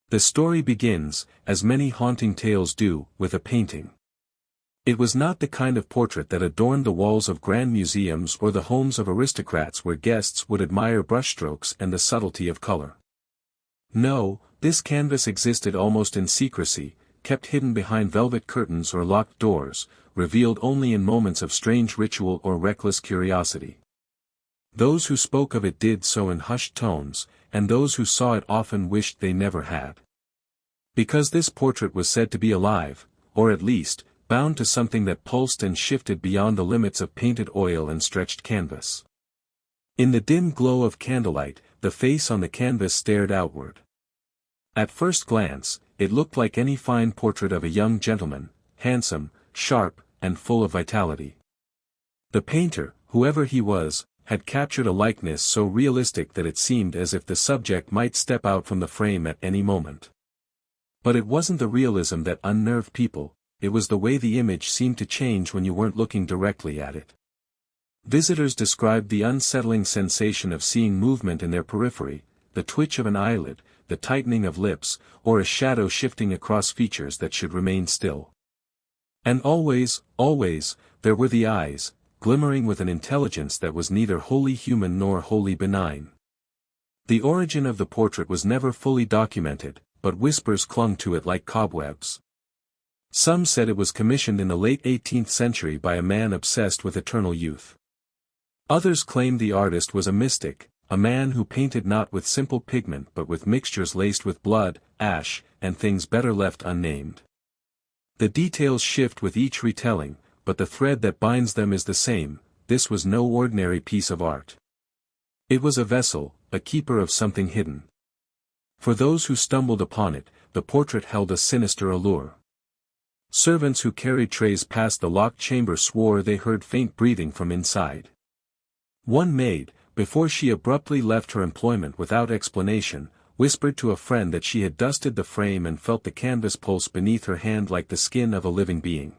The story begins, as many haunting tales do, with a painting. It was not the kind of portrait that adorned the walls of grand museums or the homes of aristocrats where guests would admire brushstrokes and the subtlety of color. No, this canvas existed almost in secrecy, kept hidden behind velvet curtains or locked doors, revealed only in moments of strange ritual or reckless curiosity. Those who spoke of it did so in hushed tones, and those who saw it often wished they never had. Because this portrait was said to be alive, or at least, bound to something that pulsed and shifted beyond the limits of painted oil and stretched canvas. In the dim glow of candlelight, the face on the canvas stared outward. At first glance, it looked like any fine portrait of a young gentleman, handsome, sharp, and full of vitality. The painter, whoever he was, had captured a likeness so realistic that it seemed as if the subject might step out from the frame at any moment. But it wasn't the realism that unnerved people, it was the way the image seemed to change when you weren't looking directly at it. Visitors described the unsettling sensation of seeing movement in their periphery, the twitch of an eyelid, the tightening of lips, or a shadow shifting across features that should remain still. And always, there were the eyes, glimmering with an intelligence that was neither wholly human nor wholly benign. The origin of the portrait was never fully documented, but whispers clung to it like cobwebs. Some said it was commissioned in the late 18th century by a man obsessed with eternal youth. Others claimed the artist was a mystic, a man who painted not with simple pigment but with mixtures laced with blood, ash, and things better left unnamed. The details shift with each retelling, but the thread that binds them is the same. This was no ordinary piece of art. It was a vessel, a keeper of something hidden. For those who stumbled upon it, the portrait held a sinister allure. Servants who carried trays past the locked chamber swore they heard faint breathing from inside. One maid, before she abruptly left her employment without explanation, whispered to a friend that she had dusted the frame and felt the canvas pulse beneath her hand like the skin of a living being.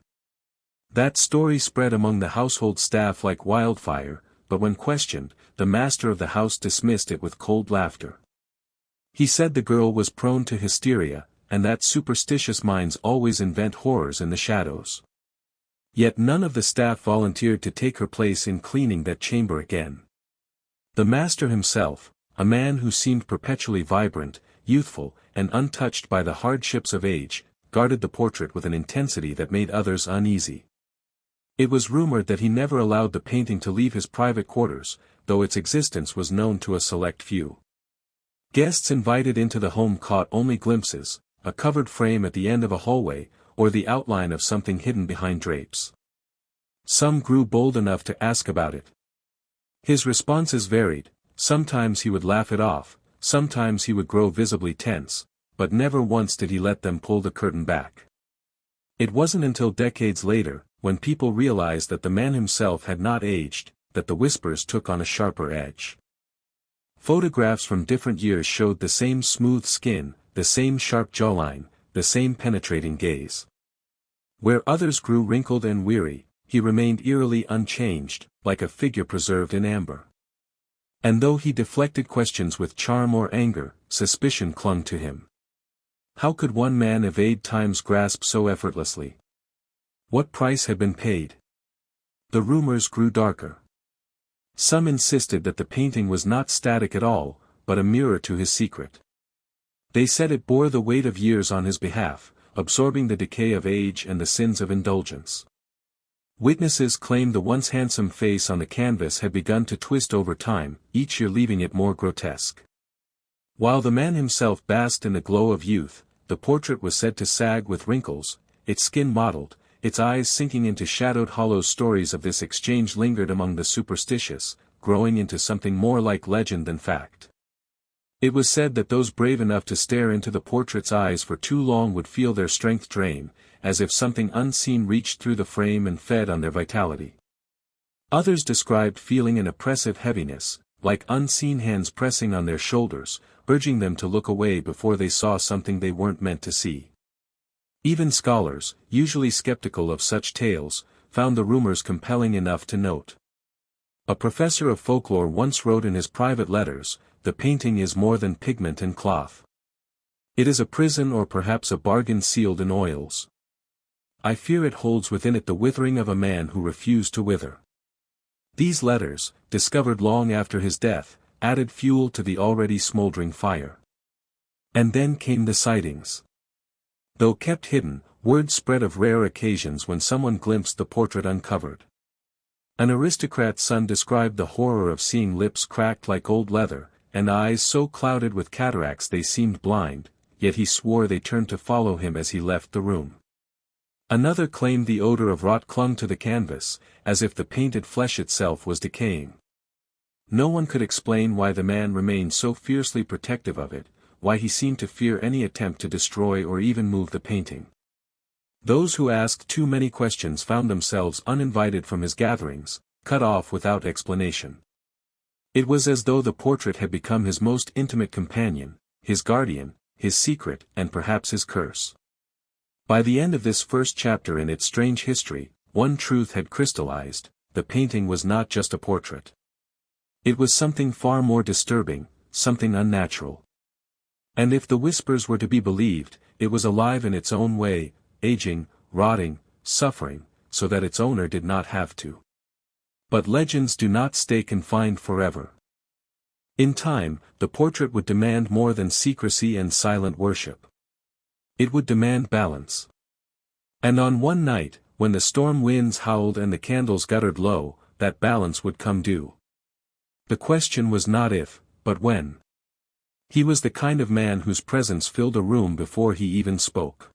That story spread among the household staff like wildfire, but when questioned, the master of the house dismissed it with cold laughter. He said the girl was prone to hysteria, and that superstitious minds always invent horrors in the shadows. Yet none of the staff volunteered to take her place in cleaning that chamber again. The master himself, a man who seemed perpetually vibrant, youthful, and untouched by the hardships of age, guarded the portrait with an intensity that made others uneasy. It was rumored that he never allowed the painting to leave his private quarters, though its existence was known to a select few. Guests invited into the home caught only glimpses, a covered frame at the end of a hallway, or the outline of something hidden behind drapes. Some grew bold enough to ask about it. His responses varied. Sometimes he would laugh it off, sometimes he would grow visibly tense, but never once did he let them pull the curtain back. It wasn't until decades later, when people realized that the man himself had not aged, that the whispers took on a sharper edge. Photographs from different years showed the same smooth skin, the same sharp jawline, the same penetrating gaze. Where others grew wrinkled and weary, he remained eerily unchanged, like a figure preserved in amber. And though he deflected questions with charm or anger, suspicion clung to him. How could one man evade time's grasp so effortlessly? What price had been paid? The rumors grew darker. Some insisted that the painting was not static at all, but a mirror to his secret. They said it bore the weight of years on his behalf, absorbing the decay of age and the sins of indulgence. Witnesses claimed the once handsome face on the canvas had begun to twist over time, each year leaving it more grotesque. While the man himself basked in the glow of youth, the portrait was said to sag with wrinkles, its skin mottled, its eyes sinking into shadowed hollow. Stories of this exchange lingered among the superstitious, growing into something more like legend than fact. It was said that those brave enough to stare into the portrait's eyes for too long would feel their strength drain, as if something unseen reached through the frame and fed on their vitality. Others described feeling an oppressive heaviness, like unseen hands pressing on their shoulders, urging them to look away before they saw something they weren't meant to see. Even scholars, usually skeptical of such tales, found the rumors compelling enough to note. A professor of folklore once wrote in his private letters, "The painting is more than pigment and cloth. It is a prison or perhaps a bargain sealed in oils. I fear it holds within it the withering of a man who refused to wither. These letters, discovered long after his death, added fuel to the already smoldering fire. And then came the sightings. Though kept hidden, word spread of rare occasions when someone glimpsed the portrait uncovered. An aristocrat's son described the horror of seeing lips cracked like old leather, and eyes so clouded with cataracts they seemed blind, yet he swore they turned to follow him as he left the room. Another claimed the odor of rot clung to the canvas, as if the painted flesh itself was decaying. No one could explain why the man remained so fiercely protective of it, why he seemed to fear any attempt to destroy or even move the painting. Those who asked too many questions found themselves uninvited from his gatherings, cut off without explanation. It was as though the portrait had become his most intimate companion, his guardian, his secret, and perhaps his curse. By the end of this first chapter in its strange history, one truth had crystallized: the painting was not just a portrait. It was something far more disturbing, something unnatural. And if the whispers were to be believed, it was alive in its own way, aging, rotting, suffering, so that its owner did not have to. But legends do not stay confined forever. In time, the portrait would demand more than secrecy and silent worship. It would demand balance. And on one night, when the storm winds howled and the candles guttered low, that balance would come due. The question was not if, but when. He was the kind of man whose presence filled a room before he even spoke.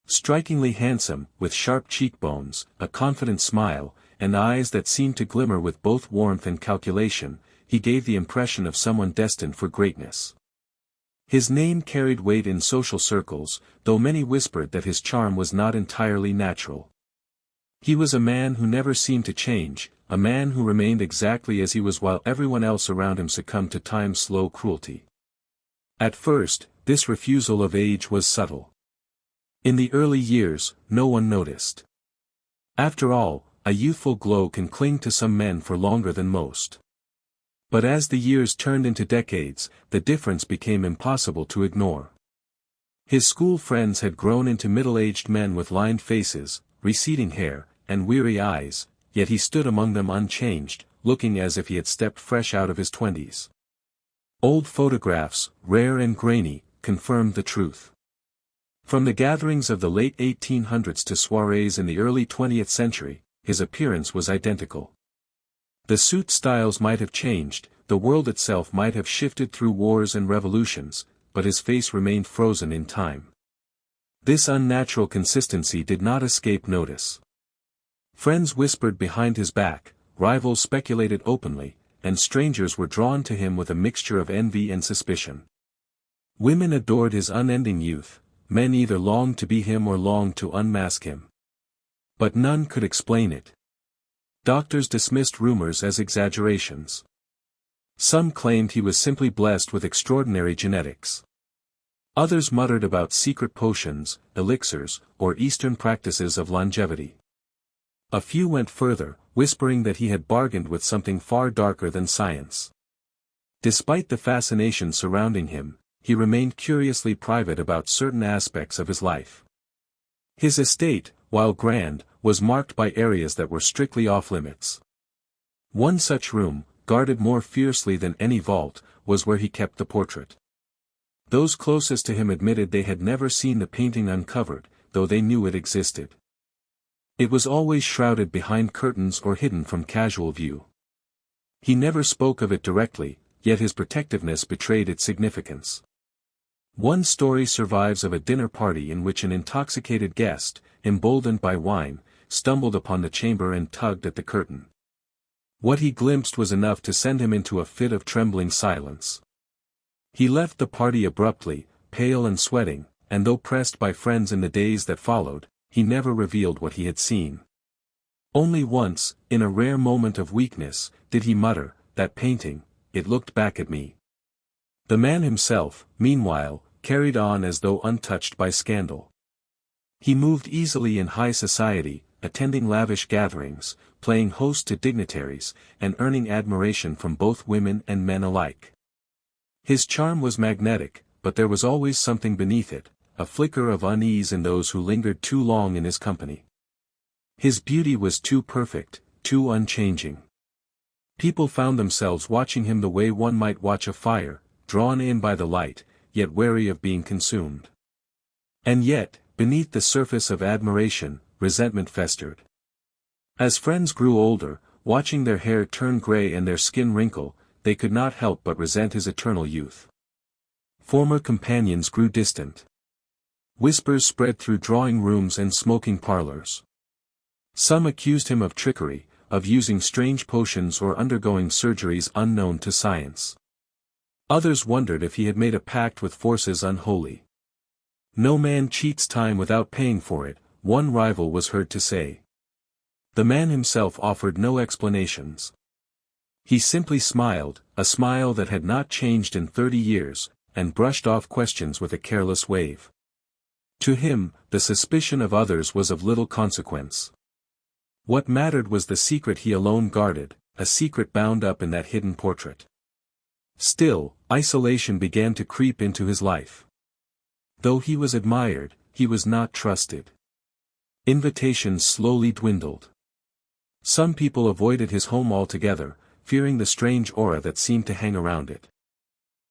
Strikingly handsome, with sharp cheekbones, a confident smile, and eyes that seemed to glimmer with both warmth and calculation, he gave the impression of someone destined for greatness. His name carried weight in social circles, though many whispered that his charm was not entirely natural. He was a man who never seemed to change, a man who remained exactly as he was while everyone else around him succumbed to time's slow cruelty. At first, this refusal of age was subtle. In the early years, no one noticed. After all, a youthful glow can cling to some men for longer than most. But as the years turned into decades, the difference became impossible to ignore. His school friends had grown into middle-aged men with lined faces, receding hair, and weary eyes, yet he stood among them unchanged, looking as if he had stepped fresh out of his 20s. Old photographs, rare and grainy, confirmed the truth. From the gatherings of the late 1800s to soirees in the early 20th century, his appearance was identical. The suit styles might have changed, the world itself might have shifted through wars and revolutions, but his face remained frozen in time. This unnatural consistency did not escape notice. Friends whispered behind his back, rivals speculated openly, and strangers were drawn to him with a mixture of envy and suspicion. Women adored his unending youth, men either longed to be him or longed to unmask him. But none could explain it. Doctors dismissed rumors as exaggerations. Some claimed he was simply blessed with extraordinary genetics. Others muttered about secret potions, elixirs, or Eastern practices of longevity. A few went further, whispering that he had bargained with something far darker than science. Despite the fascination surrounding him, he remained curiously private about certain aspects of his life. His estate, while grand, was marked by areas that were strictly off-limits. One such room, guarded more fiercely than any vault, was where he kept the portrait. Those closest to him admitted they had never seen the painting uncovered, though they knew it existed. It was always shrouded behind curtains or hidden from casual view. He never spoke of it directly, yet his protectiveness betrayed its significance. One story survives of a dinner party in which an intoxicated guest, emboldened by wine, stumbled upon the chamber and tugged at the curtain. What he glimpsed was enough to send him into a fit of trembling silence. He left the party abruptly, pale and sweating, and though pressed by friends in the days that followed, he never revealed what he had seen. Only once, in a rare moment of weakness, did he mutter, "That painting, it looked back at me." The man himself, meanwhile, carried on as though untouched by scandal. He moved easily in high society, attending lavish gatherings, playing host to dignitaries, and earning admiration from both women and men alike. His charm was magnetic, but there was always something beneath it, a flicker of unease in those who lingered too long in his company. His beauty was too perfect, too unchanging. People found themselves watching him the way one might watch a fire, drawn in by the light, yet wary of being consumed. And yet, beneath the surface of admiration, resentment festered. As friends grew older, watching their hair turn gray and their skin wrinkle, they could not help but resent his eternal youth. Former companions grew distant. Whispers spread through drawing rooms and smoking parlors. Some accused him of trickery, of using strange potions or undergoing surgeries unknown to science. Others wondered if he had made a pact with forces unholy. "No man cheats time without paying for it," one rival was heard to say. The man himself offered no explanations. He simply smiled, a smile that had not changed in 30 years, and brushed off questions with a careless wave. To him, the suspicion of others was of little consequence. What mattered was the secret he alone guarded, a secret bound up in that hidden portrait. Still, isolation began to creep into his life. Though he was admired, he was not trusted. Invitations slowly dwindled. Some people avoided his home altogether, fearing the strange aura that seemed to hang around it.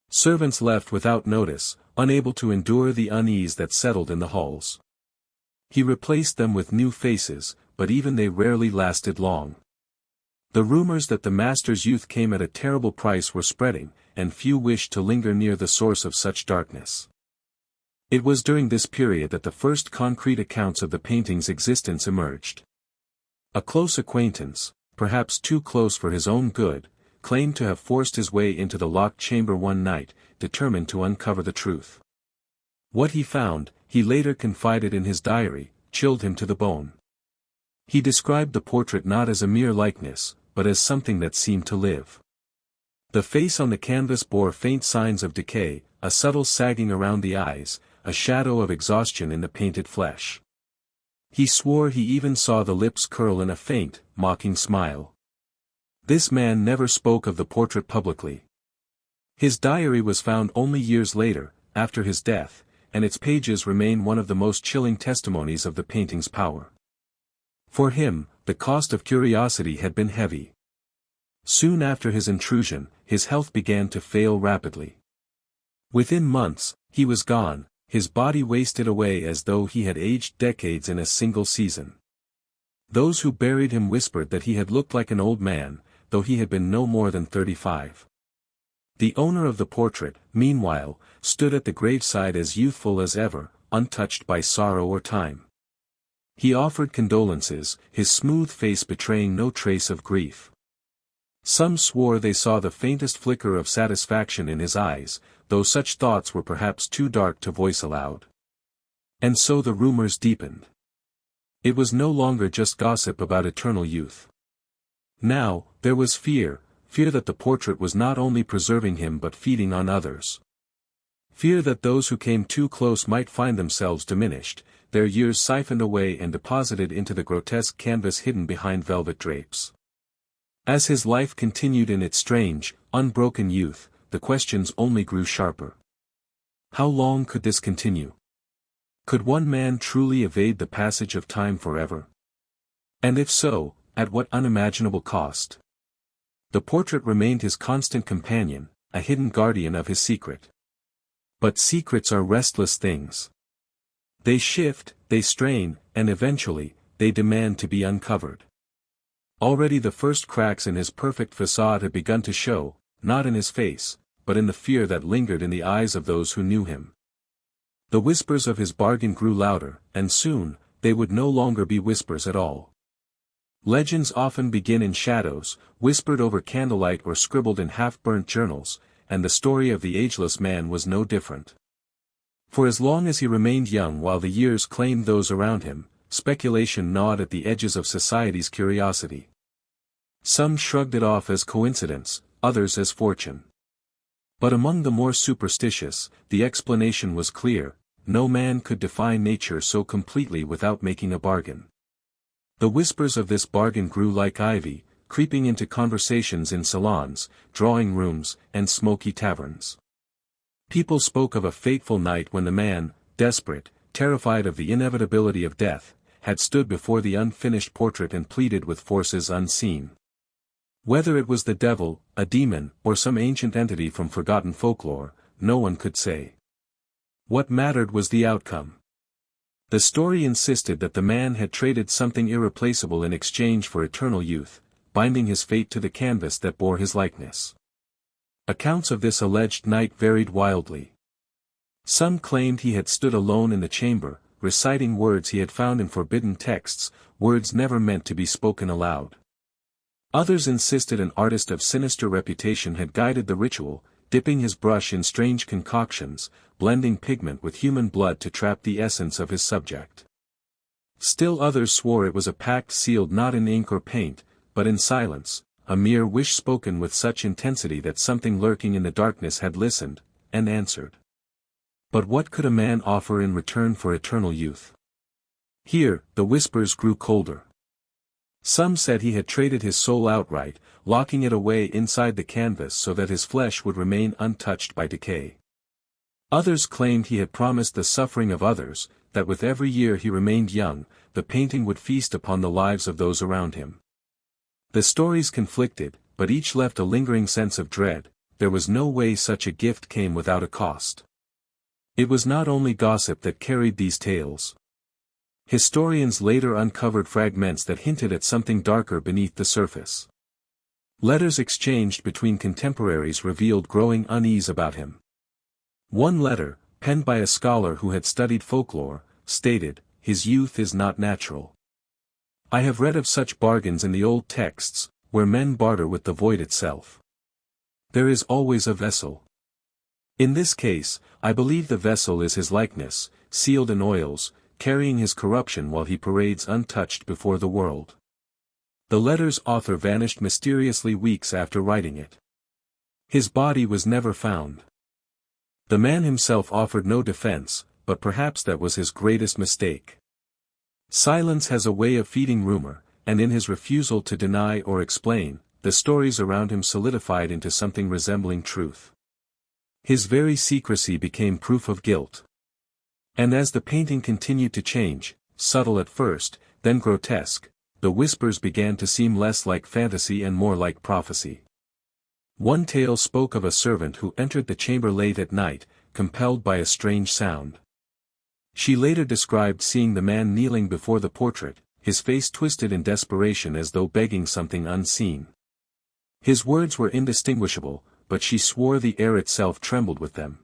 Servants left without notice, unable to endure the unease that settled in the halls. He replaced them with new faces, but even they rarely lasted long. The rumors that the master's youth came at a terrible price were spreading, and few wished to linger near the source of such darkness. It was during this period that the first concrete accounts of the painting's existence emerged. A close acquaintance, perhaps too close for his own good, claimed to have forced his way into the locked chamber one night, determined to uncover the truth. What he found, he later confided in his diary, chilled him to the bone. He described the portrait not as a mere likeness, but as something that seemed to live. The face on the canvas bore faint signs of decay, a subtle sagging around the eyes, a shadow of exhaustion in the painted flesh. He swore he even saw the lips curl in a faint, mocking smile. This man never spoke of the portrait publicly. His diary was found only years later, after his death, and its pages remain one of the most chilling testimonies of the painting's power. For him, the cost of curiosity had been heavy. Soon after his intrusion, his health began to fail rapidly. Within months, he was gone, his body wasted away as though he had aged decades in a single season. Those who buried him whispered that he had looked like an old man, though he had been no more than 35. The owner of the portrait, meanwhile, stood at the graveside as youthful as ever, untouched by sorrow or time. He offered condolences, his smooth face betraying no trace of grief. Some swore they saw the faintest flicker of satisfaction in his eyes, though such thoughts were perhaps too dark to voice aloud. And so the rumors deepened. It was no longer just gossip about eternal youth. Now, there was fear that the portrait was not only preserving him but feeding on others. Fear that those who came too close might find themselves diminished, their years siphoned away and deposited into the grotesque canvas hidden behind velvet drapes. As his life continued in its strange, unbroken youth, the questions only grew sharper. How long could this continue? Could one man truly evade the passage of time forever? And if so, at what unimaginable cost? The portrait remained his constant companion, a hidden guardian of his secret. But secrets are restless things. They shift, they strain, and eventually, they demand to be uncovered. Already the first cracks in his perfect facade had begun to show, not in his face, but in the fear that lingered in the eyes of those who knew him. The whispers of his bargain grew louder, and soon, they would no longer be whispers at all. Legends often begin in shadows, whispered over candlelight or scribbled in half-burnt journals, and the story of the ageless man was no different. For as long as he remained young while the years claimed those around him, speculation gnawed at the edges of society's curiosity. Some shrugged it off as coincidence, others as fortune. But among the more superstitious, the explanation was clear: no man could defy nature so completely without making a bargain. The whispers of this bargain grew like ivy, creeping into conversations in salons, drawing rooms, and smoky taverns. People spoke of a fateful night when the man, desperate, terrified of the inevitability of death, had stood before the unfinished portrait and pleaded with forces unseen. Whether it was the devil, a demon, or some ancient entity from forgotten folklore, no one could say. What mattered was the outcome. The story insisted that the man had traded something irreplaceable in exchange for eternal youth, binding his fate to the canvas that bore his likeness. Accounts of this alleged night varied wildly. Some claimed he had stood alone in the chamber, reciting words he had found in forbidden texts, words never meant to be spoken aloud. Others insisted an artist of sinister reputation had guided the ritual, dipping his brush in strange concoctions, blending pigment with human blood to trap the essence of his subject. Still others swore it was a pact sealed not in ink or paint, but in silence, a mere wish spoken with such intensity that something lurking in the darkness had listened, and answered. But what could a man offer in return for eternal youth? Here, the whispers grew colder. Some said he had traded his soul outright, locking it away inside the canvas so that his flesh would remain untouched by decay. Others claimed he had promised the suffering of others, that with every year he remained young, the painting would feast upon the lives of those around him. The stories conflicted, but each left a lingering sense of dread. There was no way such a gift came without a cost. It was not only gossip that carried these tales. Historians later uncovered fragments that hinted at something darker beneath the surface. Letters exchanged between contemporaries revealed growing unease about him. One letter, penned by a scholar who had studied folklore, stated, "His youth is not natural. I have read of such bargains in the old texts, where men barter with the void itself. There is always a vessel. In this case, I believe the vessel is his likeness, sealed in oils, carrying his corruption while he parades untouched before the world." The letter's author vanished mysteriously weeks after writing it. His body was never found. The man himself offered no defense, but perhaps that was his greatest mistake. Silence has a way of feeding rumor, and in his refusal to deny or explain, the stories around him solidified into something resembling truth. His very secrecy became proof of guilt. And as the painting continued to change, subtle at first, then grotesque, the whispers began to seem less like fantasy and more like prophecy. One tale spoke of a servant who entered the chamber late at night, compelled by a strange sound. She later described seeing the man kneeling before the portrait, his face twisted in desperation as though begging something unseen. His words were indistinguishable, but she swore the air itself trembled with them.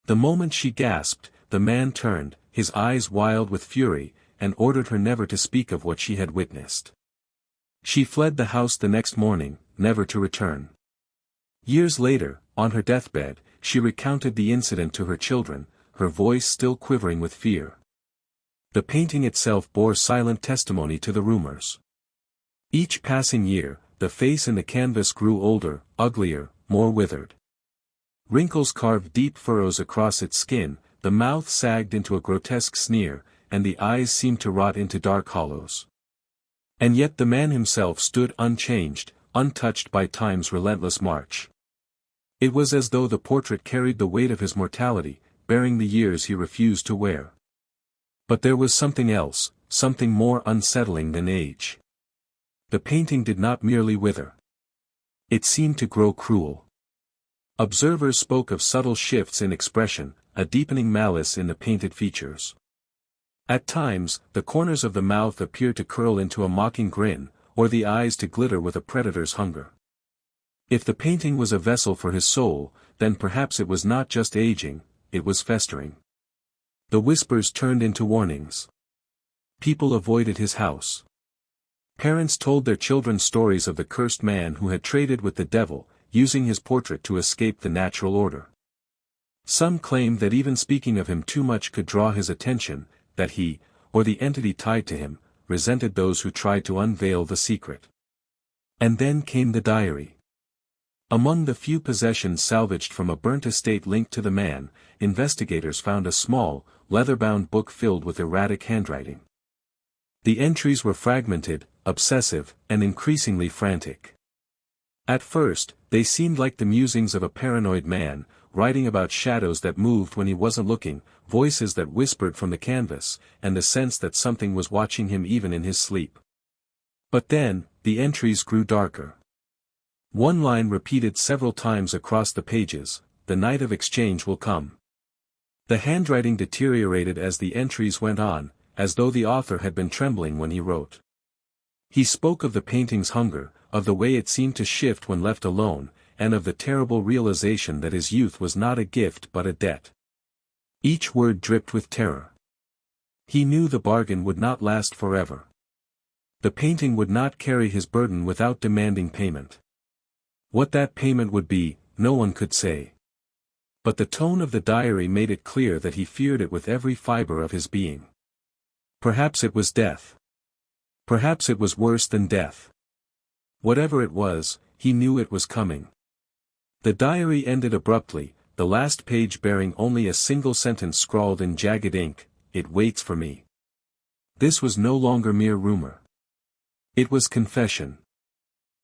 The moment she gasped, the man turned, his eyes wild with fury, and ordered her never to speak of what she had witnessed. She fled the house the next morning, never to return. Years later, on her deathbed, she recounted the incident to her children, her voice still quivering with fear. The painting itself bore silent testimony to the rumors. Each passing year, the face in the canvas grew older, uglier, more withered. Wrinkles carved deep furrows across its skin, the mouth sagged into a grotesque sneer, and the eyes seemed to rot into dark hollows. And yet the man himself stood unchanged, untouched by time's relentless march. It was as though the portrait carried the weight of his mortality, bearing the years he refused to wear. But there was something else, something more unsettling than age. The painting did not merely wither. It seemed to grow cruel. Observers spoke of subtle shifts in expression, a deepening malice in the painted features. At times, the corners of the mouth appeared to curl into a mocking grin, or the eyes to glitter with a predator's hunger. If the painting was a vessel for his soul, then perhaps it was not just aging, it was festering. The whispers turned into warnings. People avoided his house. Parents told their children stories of the cursed man who had traded with the devil, using his portrait to escape the natural order. Some claimed that even speaking of him too much could draw his attention, that he, or the entity tied to him, resented those who tried to unveil the secret. And then came the diary. Among the few possessions salvaged from a burnt estate linked to the man, investigators found a small, leather-bound book filled with erratic handwriting. The entries were fragmented, obsessive, and increasingly frantic. At first, they seemed like the musings of a paranoid man, writing about shadows that moved when he wasn't looking, voices that whispered from the canvas, and the sense that something was watching him even in his sleep. But then, the entries grew darker. One line repeated several times across the pages: "The night of exchange will come." The handwriting deteriorated as the entries went on, as though the author had been trembling when he wrote. He spoke of the painting's hunger, of the way it seemed to shift when left alone, and of the terrible realization that his youth was not a gift but a debt. Each word dripped with terror. He knew the bargain would not last forever. The painting would not carry his burden without demanding payment. What that payment would be, no one could say. But the tone of the diary made it clear that he feared it with every fiber of his being. Perhaps it was death. Perhaps it was worse than death. Whatever it was, he knew it was coming. The diary ended abruptly, the last page bearing only a single sentence scrawled in jagged ink: "It waits for me." This was no longer mere rumor. It was confession.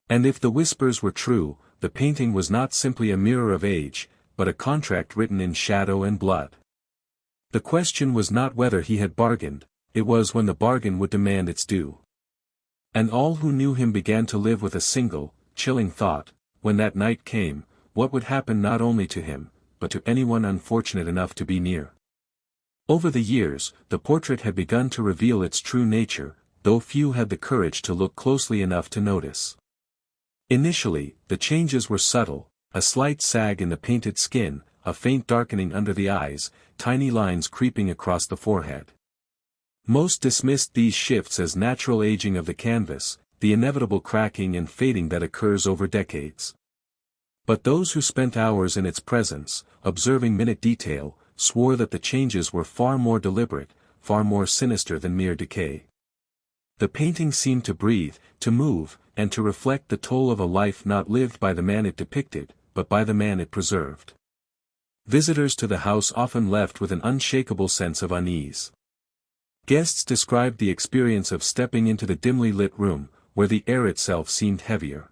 And if the whispers were true, the painting was not simply a mirror of age, but a contract written in shadow and blood. The question was not whether he had bargained, it was when the bargain would demand its due. And all who knew him began to live with a single, chilling thought: when that night came, what would happen not only to him, but to anyone unfortunate enough to be near? Over the years, the portrait had begun to reveal its true nature, though few had the courage to look closely enough to notice. Initially, the changes were subtle: a slight sag in the painted skin, a faint darkening under the eyes, tiny lines creeping across the forehead. Most dismissed these shifts as natural aging of the canvas, the inevitable cracking and fading that occurs over decades. But those who spent hours in its presence, observing minute detail, swore that the changes were far more deliberate, far more sinister than mere decay. The painting seemed to breathe, to move, and to reflect the toll of a life not lived by the man it depicted, but by the man it preserved. Visitors to the house often left with an unshakable sense of unease. Guests described the experience of stepping into the dimly lit room, where the air itself seemed heavier.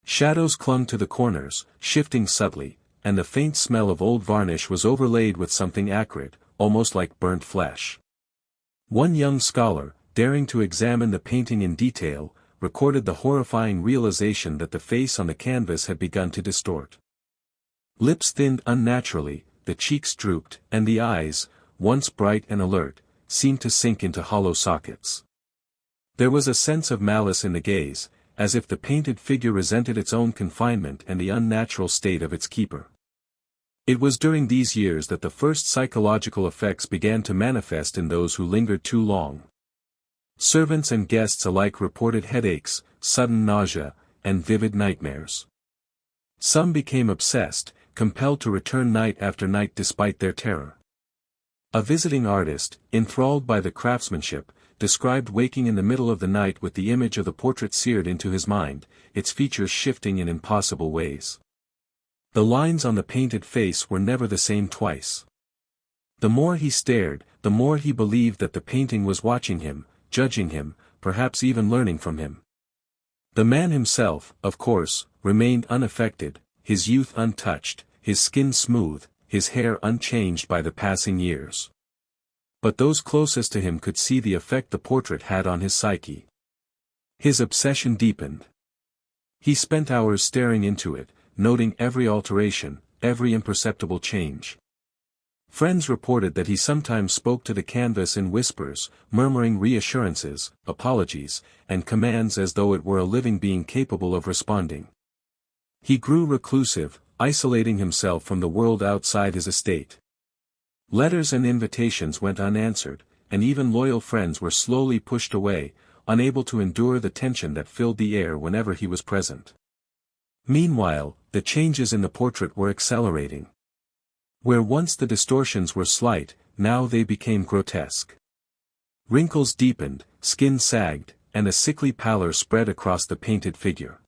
Shadows clung to the corners, shifting subtly, and the faint smell of old varnish was overlaid with something acrid, almost like burnt flesh. One young scholar, daring to examine the painting in detail, recorded the horrifying realization that the face on the canvas had begun to distort. Lips thinned unnaturally, the cheeks drooped, and the eyes, once bright and alert, seemed to sink into hollow sockets. There was a sense of malice in the gaze, as if the painted figure resented its own confinement and the unnatural state of its keeper. It was during these years that the first psychological effects began to manifest in those who lingered too long. Servants and guests alike reported headaches, sudden nausea, and vivid nightmares. Some became obsessed, compelled to return night after night despite their terror. A visiting artist, enthralled by the craftsmanship, described waking in the middle of the night with the image of the portrait seared into his mind, its features shifting in impossible ways. The lines on the painted face were never the same twice. The more he stared, the more he believed that the painting was watching him, judging him, perhaps even learning from him. The man himself, of course, remained unaffected, his youth untouched, his skin smooth, his hair unchanged by the passing years. But those closest to him could see the effect the portrait had on his psyche. His obsession deepened. He spent hours staring into it, noting every alteration, every imperceptible change. Friends reported that he sometimes spoke to the canvas in whispers, murmuring reassurances, apologies, and commands as though it were a living being capable of responding. He grew reclusive, isolating himself from the world outside his estate. Letters and invitations went unanswered, and even loyal friends were slowly pushed away, unable to endure the tension that filled the air whenever he was present. Meanwhile, the changes in the portrait were accelerating. Where once the distortions were slight, now they became grotesque. Wrinkles deepened, skin sagged, and a sickly pallor spread across the painted figure.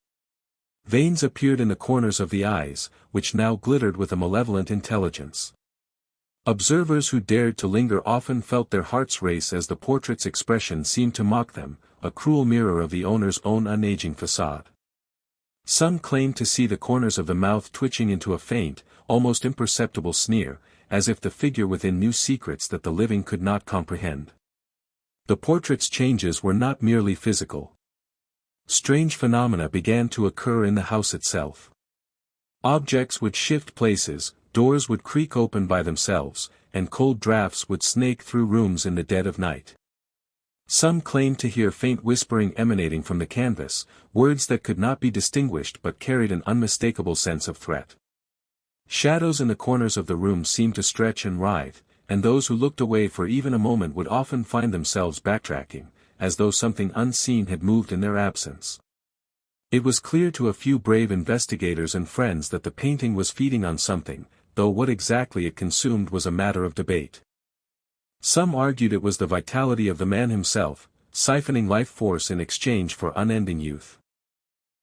Veins appeared in the corners of the eyes, which now glittered with a malevolent intelligence. Observers who dared to linger often felt their hearts race as the portrait's expression seemed to mock them, a cruel mirror of the owner's own unaging facade. Some claimed to see the corners of the mouth twitching into a faint, almost imperceptible sneer, as if the figure within knew secrets that the living could not comprehend. The portrait's changes were not merely physical. Strange phenomena began to occur in the house itself. Objects would shift places, doors would creak open by themselves, and cold drafts would snake through rooms in the dead of night. Some claimed to hear faint whispering emanating from the canvas, words that could not be distinguished but carried an unmistakable sense of threat. Shadows in the corners of the room seemed to stretch and writhe, and those who looked away for even a moment would often find themselves backtracking, as though something unseen had moved in their absence. It was clear to a few brave investigators and friends that the painting was feeding on something, though what exactly it consumed was a matter of debate. Some argued it was the vitality of the man himself, siphoning life force in exchange for unending youth.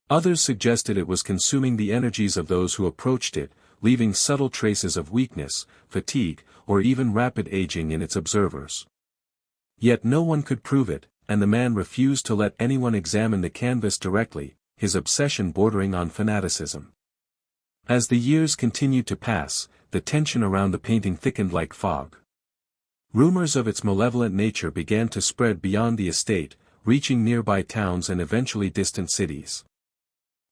Others suggested it was consuming the energies of those who approached it, leaving subtle traces of weakness, fatigue, or even rapid aging in its observers. Yet no one could prove it, and the man refused to let anyone examine the canvas directly, his obsession bordering on fanaticism. As the years continued to pass, the tension around the painting thickened like fog. Rumors of its malevolent nature began to spread beyond the estate, reaching nearby towns and eventually distant cities.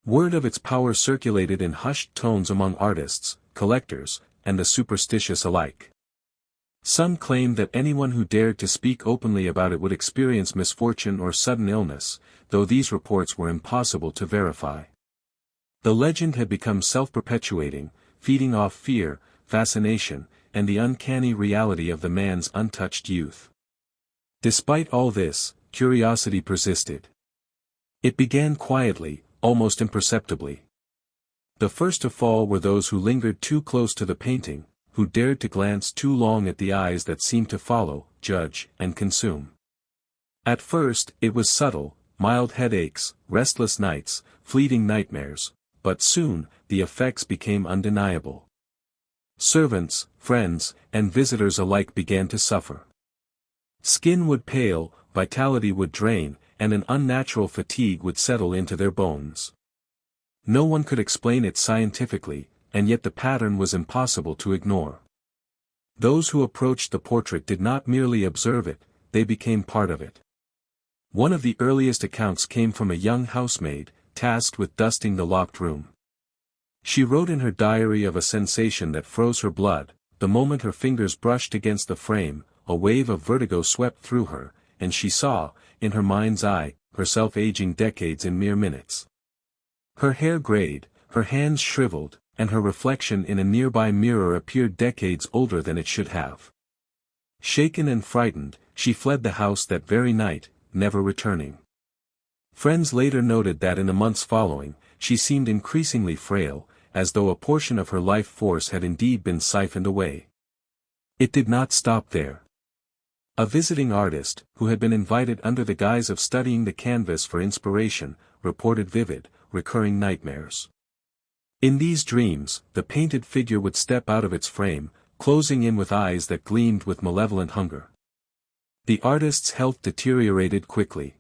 Word of its power circulated in hushed tones among artists, collectors, and the superstitious alike. Some claimed that anyone who dared to speak openly about it would experience misfortune or sudden illness, though these reports were impossible to verify. The legend had become self-perpetuating, feeding off fear, fascination, and the uncanny reality of the man's untouched youth. Despite all this, curiosity persisted. It began quietly, almost imperceptibly. The first to fall were those who lingered too close to the painting, who dared to glance too long at the eyes that seemed to follow, judge, and consume. At first, it was subtle, mild headaches, restless nights, fleeting nightmares, but soon, the effects became undeniable. Servants, friends, and visitors alike began to suffer. Skin would pale, vitality would drain, and an unnatural fatigue would settle into their bones. No one could explain it scientifically, and yet the pattern was impossible to ignore. Those who approached the portrait did not merely observe it, they became part of it. One of the earliest accounts came from a young housemaid, tasked with dusting the locked room. She wrote in her diary of a sensation that froze her blood. The moment her fingers brushed against the frame, a wave of vertigo swept through her, and she saw, in her mind's eye, herself aging decades in mere minutes. Her hair grayed, her hands shriveled, and her reflection in a nearby mirror appeared decades older than it should have. Shaken and frightened, she fled the house that very night, never returning. Friends later noted that in the months following, she seemed increasingly frail, as though a portion of her life force had indeed been siphoned away. It did not stop there. A visiting artist, who had been invited under the guise of studying the canvas for inspiration, reported vivid, recurring nightmares. In these dreams, the painted figure would step out of its frame, closing in with eyes that gleamed with malevolent hunger. The artist's health deteriorated quickly.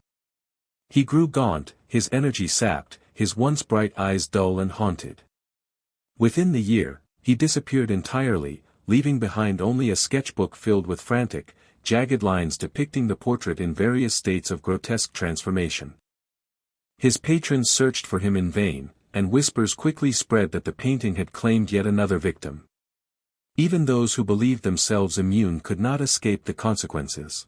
He grew gaunt, his energy sapped, his once bright eyes dull and haunted. Within the year, he disappeared entirely, leaving behind only a sketchbook filled with frantic, jagged lines depicting the portrait in various states of grotesque transformation. His patrons searched for him in vain, and whispers quickly spread that the painting had claimed yet another victim. Even those who believed themselves immune could not escape the consequences.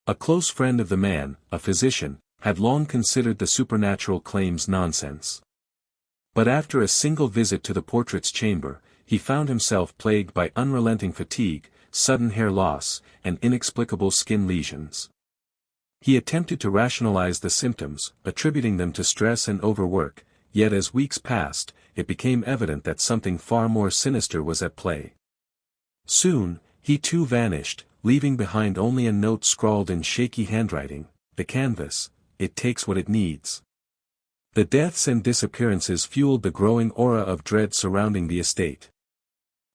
A close friend of the man, a physician, had long considered the supernatural claims nonsense. But after a single visit to the portrait's chamber, he found himself plagued by unrelenting fatigue, sudden hair loss, and inexplicable skin lesions. He attempted to rationalize the symptoms, attributing them to stress and overwork, yet as weeks passed, it became evident that something far more sinister was at play. Soon, he too vanished, leaving behind only a note scrawled in shaky handwriting, "The canvas, it takes what it needs." The deaths and disappearances fueled the growing aura of dread surrounding the estate.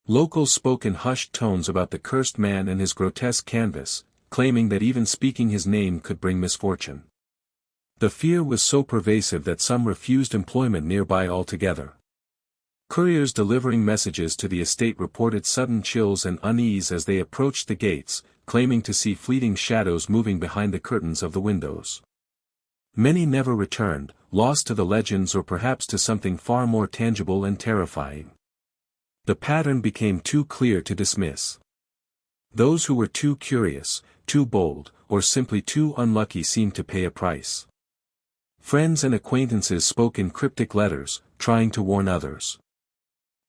Locals spoke in hushed tones about the cursed man and his grotesque canvas, claiming that even speaking his name could bring misfortune. The fear was so pervasive that some refused employment nearby altogether. Couriers delivering messages to the estate reported sudden chills and unease as they approached the gates, claiming to see fleeting shadows moving behind the curtains of the windows. Many never returned, lost to the legends or perhaps to something far more tangible and terrifying. The pattern became too clear to dismiss. Those who were too curious, too bold, or simply too unlucky seemed to pay a price. Friends and acquaintances spoke in cryptic letters, trying to warn others.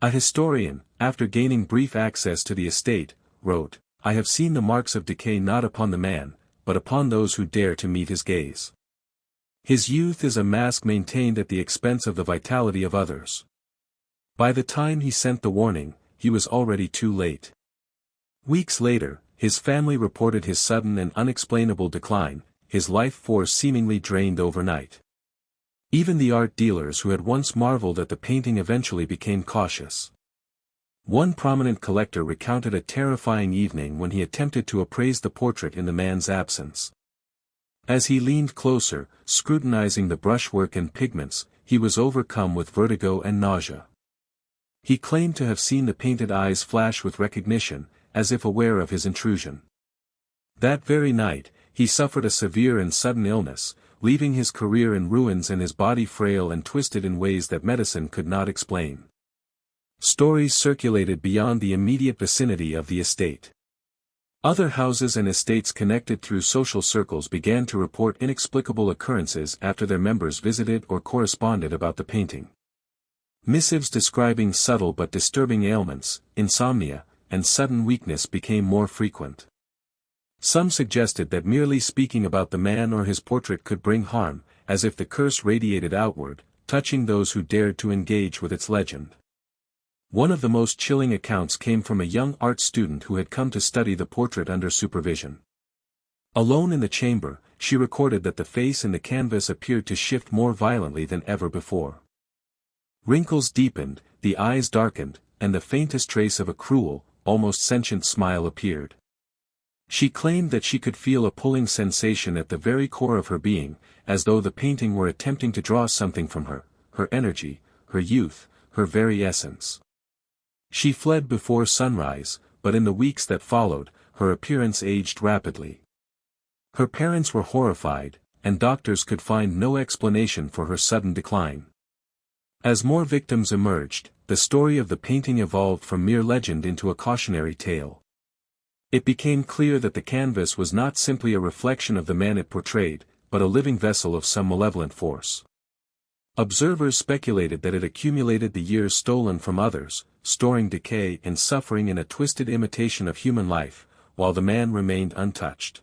A historian, after gaining brief access to the estate, wrote, "I have seen the marks of decay not upon the man, but upon those who dare to meet his gaze. His youth is a mask maintained at the expense of the vitality of others." By the time he sent the warning, he was already too late. Weeks later, his family reported his sudden and unexplainable decline, his life force seemingly drained overnight. Even the art dealers who had once marveled at the painting eventually became cautious. One prominent collector recounted a terrifying evening when he attempted to appraise the portrait in the man's absence. As he leaned closer, scrutinizing the brushwork and pigments, he was overcome with vertigo and nausea. He claimed to have seen the painted eyes flash with recognition, as if aware of his intrusion. That very night, he suffered a severe and sudden illness, leaving his career in ruins and his body frail and twisted in ways that medicine could not explain. Stories circulated beyond the immediate vicinity of the estate. Other houses and estates connected through social circles began to report inexplicable occurrences after their members visited or corresponded about the painting. Missives describing subtle but disturbing ailments, insomnia, and sudden weakness became more frequent. Some suggested that merely speaking about the man or his portrait could bring harm, as if the curse radiated outward, touching those who dared to engage with its legend. One of the most chilling accounts came from a young art student who had come to study the portrait under supervision. Alone in the chamber, she recorded that the face in the canvas appeared to shift more violently than ever before. Wrinkles deepened, the eyes darkened, and the faintest trace of a cruel, almost sentient smile appeared. She claimed that she could feel a pulling sensation at the very core of her being, as though the painting were attempting to draw something from her, her energy, her youth, her very essence. She fled before sunrise, but in the weeks that followed, her appearance aged rapidly. Her parents were horrified, and doctors could find no explanation for her sudden decline. As more victims emerged, the story of the painting evolved from mere legend into a cautionary tale. It became clear that the canvas was not simply a reflection of the man it portrayed, but a living vessel of some malevolent force. Observers speculated that it accumulated the years stolen from others, storing decay and suffering in a twisted imitation of human life, while the man remained untouched.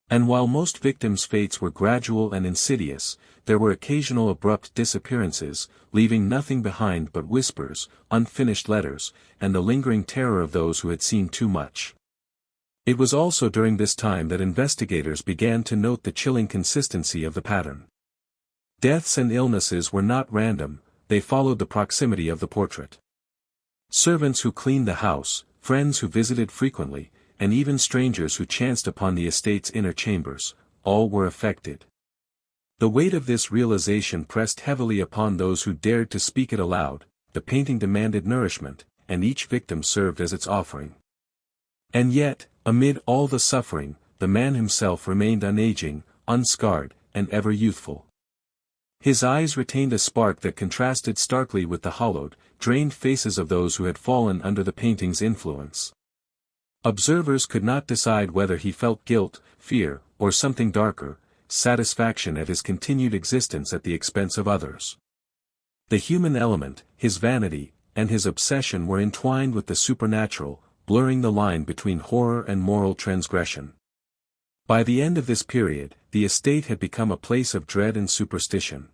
And while most victims' fates were gradual and insidious, there were occasional abrupt disappearances, leaving nothing behind but whispers, unfinished letters, and the lingering terror of those who had seen too much. It was also during this time that investigators began to note the chilling consistency of the pattern. Deaths and illnesses were not random, they followed the proximity of the portrait. Servants who cleaned the house, friends who visited frequently, and even strangers who chanced upon the estate's inner chambers, all were affected. The weight of this realization pressed heavily upon those who dared to speak it aloud. The painting demanded nourishment, and each victim served as its offering. And yet, amid all the suffering, the man himself remained unaging, unscarred, and ever youthful. His eyes retained a spark that contrasted starkly with the hollowed, drained faces of those who had fallen under the painting's influence. Observers could not decide whether he felt guilt, fear, or something darker, satisfaction at his continued existence at the expense of others. The human element, his vanity, and his obsession were entwined with the supernatural, blurring the line between horror and moral transgression. By the end of this period, the estate had become a place of dread and superstition.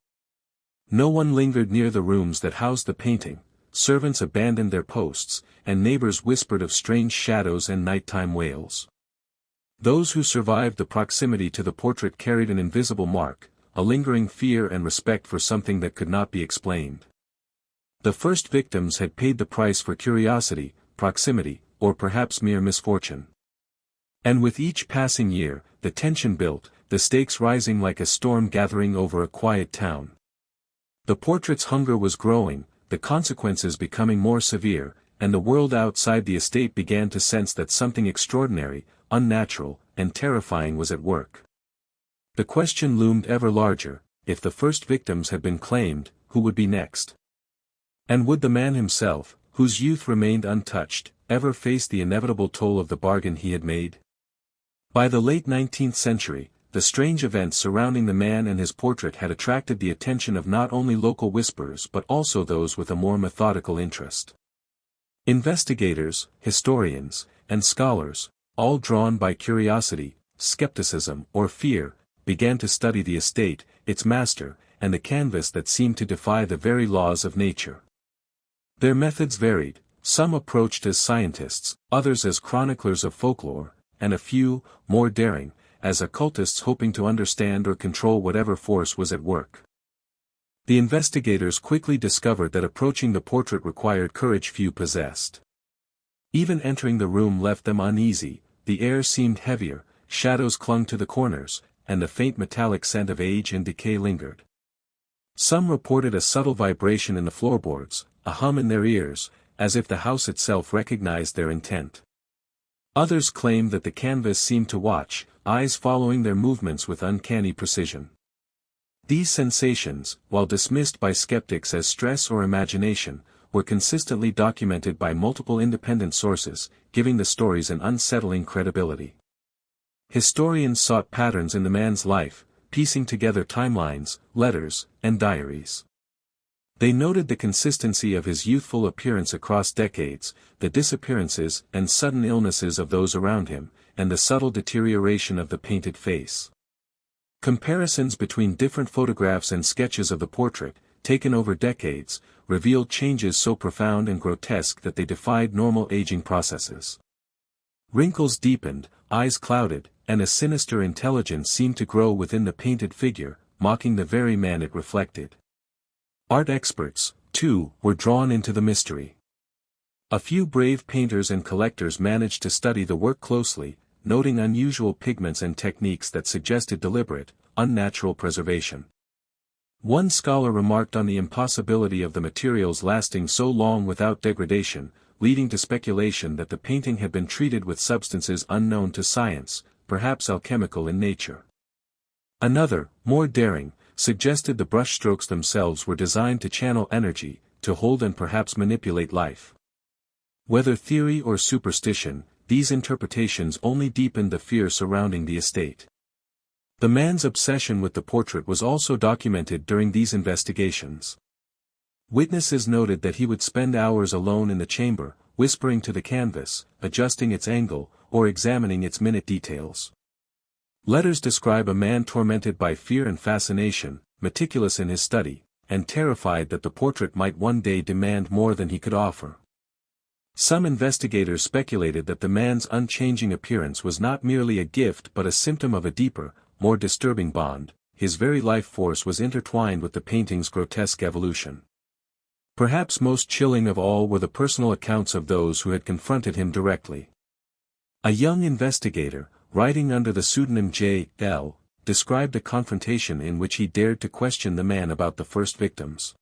No one lingered near the rooms that housed the painting, servants abandoned their posts, and neighbors whispered of strange shadows and nighttime wails. Those who survived the proximity to the portrait carried an invisible mark, a lingering fear and respect for something that could not be explained. The first victims had paid the price for curiosity, proximity, or perhaps mere misfortune. And with each passing year, the tension built, the stakes rising like a storm gathering over a quiet town. The portrait's hunger was growing, the consequences becoming more severe, and the world outside the estate began to sense that something extraordinary, unnatural, and terrifying was at work. The question loomed ever larger: if the first victims had been claimed, who would be next? And would the man himself, whose youth remained untouched, ever face the inevitable toll of the bargain he had made? By the late 19th century, the strange events surrounding the man and his portrait had attracted the attention of not only local whisperers but also those with a more methodical interest. Investigators, historians, and scholars, all drawn by curiosity, skepticism, or fear, began to study the estate, its master, and the canvas that seemed to defy the very laws of nature. Their methods varied. Some approached as scientists, others as chroniclers of folklore, and a few, more daring, as occultists hoping to understand or control whatever force was at work. The investigators quickly discovered that approaching the portrait required courage few possessed. Even entering the room left them uneasy. The air seemed heavier, shadows clung to the corners, and the faint metallic scent of age and decay lingered. Some reported a subtle vibration in the floorboards, a hum in their ears, as if the house itself recognized their intent. Others claimed that the canvas seemed to watch, eyes following their movements with uncanny precision. These sensations, while dismissed by skeptics as stress or imagination, were consistently documented by multiple independent sources, giving the stories an unsettling credibility. Historians sought patterns in the man's life, piecing together timelines, letters, and diaries. They noted the consistency of his youthful appearance across decades, the disappearances and sudden illnesses of those around him, and the subtle deterioration of the painted face. Comparisons between different photographs and sketches of the portrait, taken over decades, revealed changes so profound and grotesque that they defied normal aging processes. Wrinkles deepened, eyes clouded, and a sinister intelligence seemed to grow within the painted figure, mocking the very man it reflected. Art experts, too, were drawn into the mystery. A few brave painters and collectors managed to study the work closely, noting unusual pigments and techniques that suggested deliberate, unnatural preservation. One scholar remarked on the impossibility of the materials lasting so long without degradation, leading to speculation that the painting had been treated with substances unknown to science, perhaps alchemical in nature. Another, more daring, suggested the brushstrokes themselves were designed to channel energy, to hold and perhaps manipulate life. Whether theory or superstition, these interpretations only deepened the fear surrounding the estate. The man's obsession with the portrait was also documented during these investigations. Witnesses noted that he would spend hours alone in the chamber, whispering to the canvas, adjusting its angle, or examining its minute details. Letters describe a man tormented by fear and fascination, meticulous in his study, and terrified that the portrait might one day demand more than he could offer. Some investigators speculated that the man's unchanging appearance was not merely a gift but a symptom of a deeper, more disturbing bond. His very life force was intertwined with the painting's grotesque evolution. Perhaps most chilling of all were the personal accounts of those who had confronted him directly. A young investigator, writing under the pseudonym J.L., described a confrontation in which he dared to question the man about the first victims.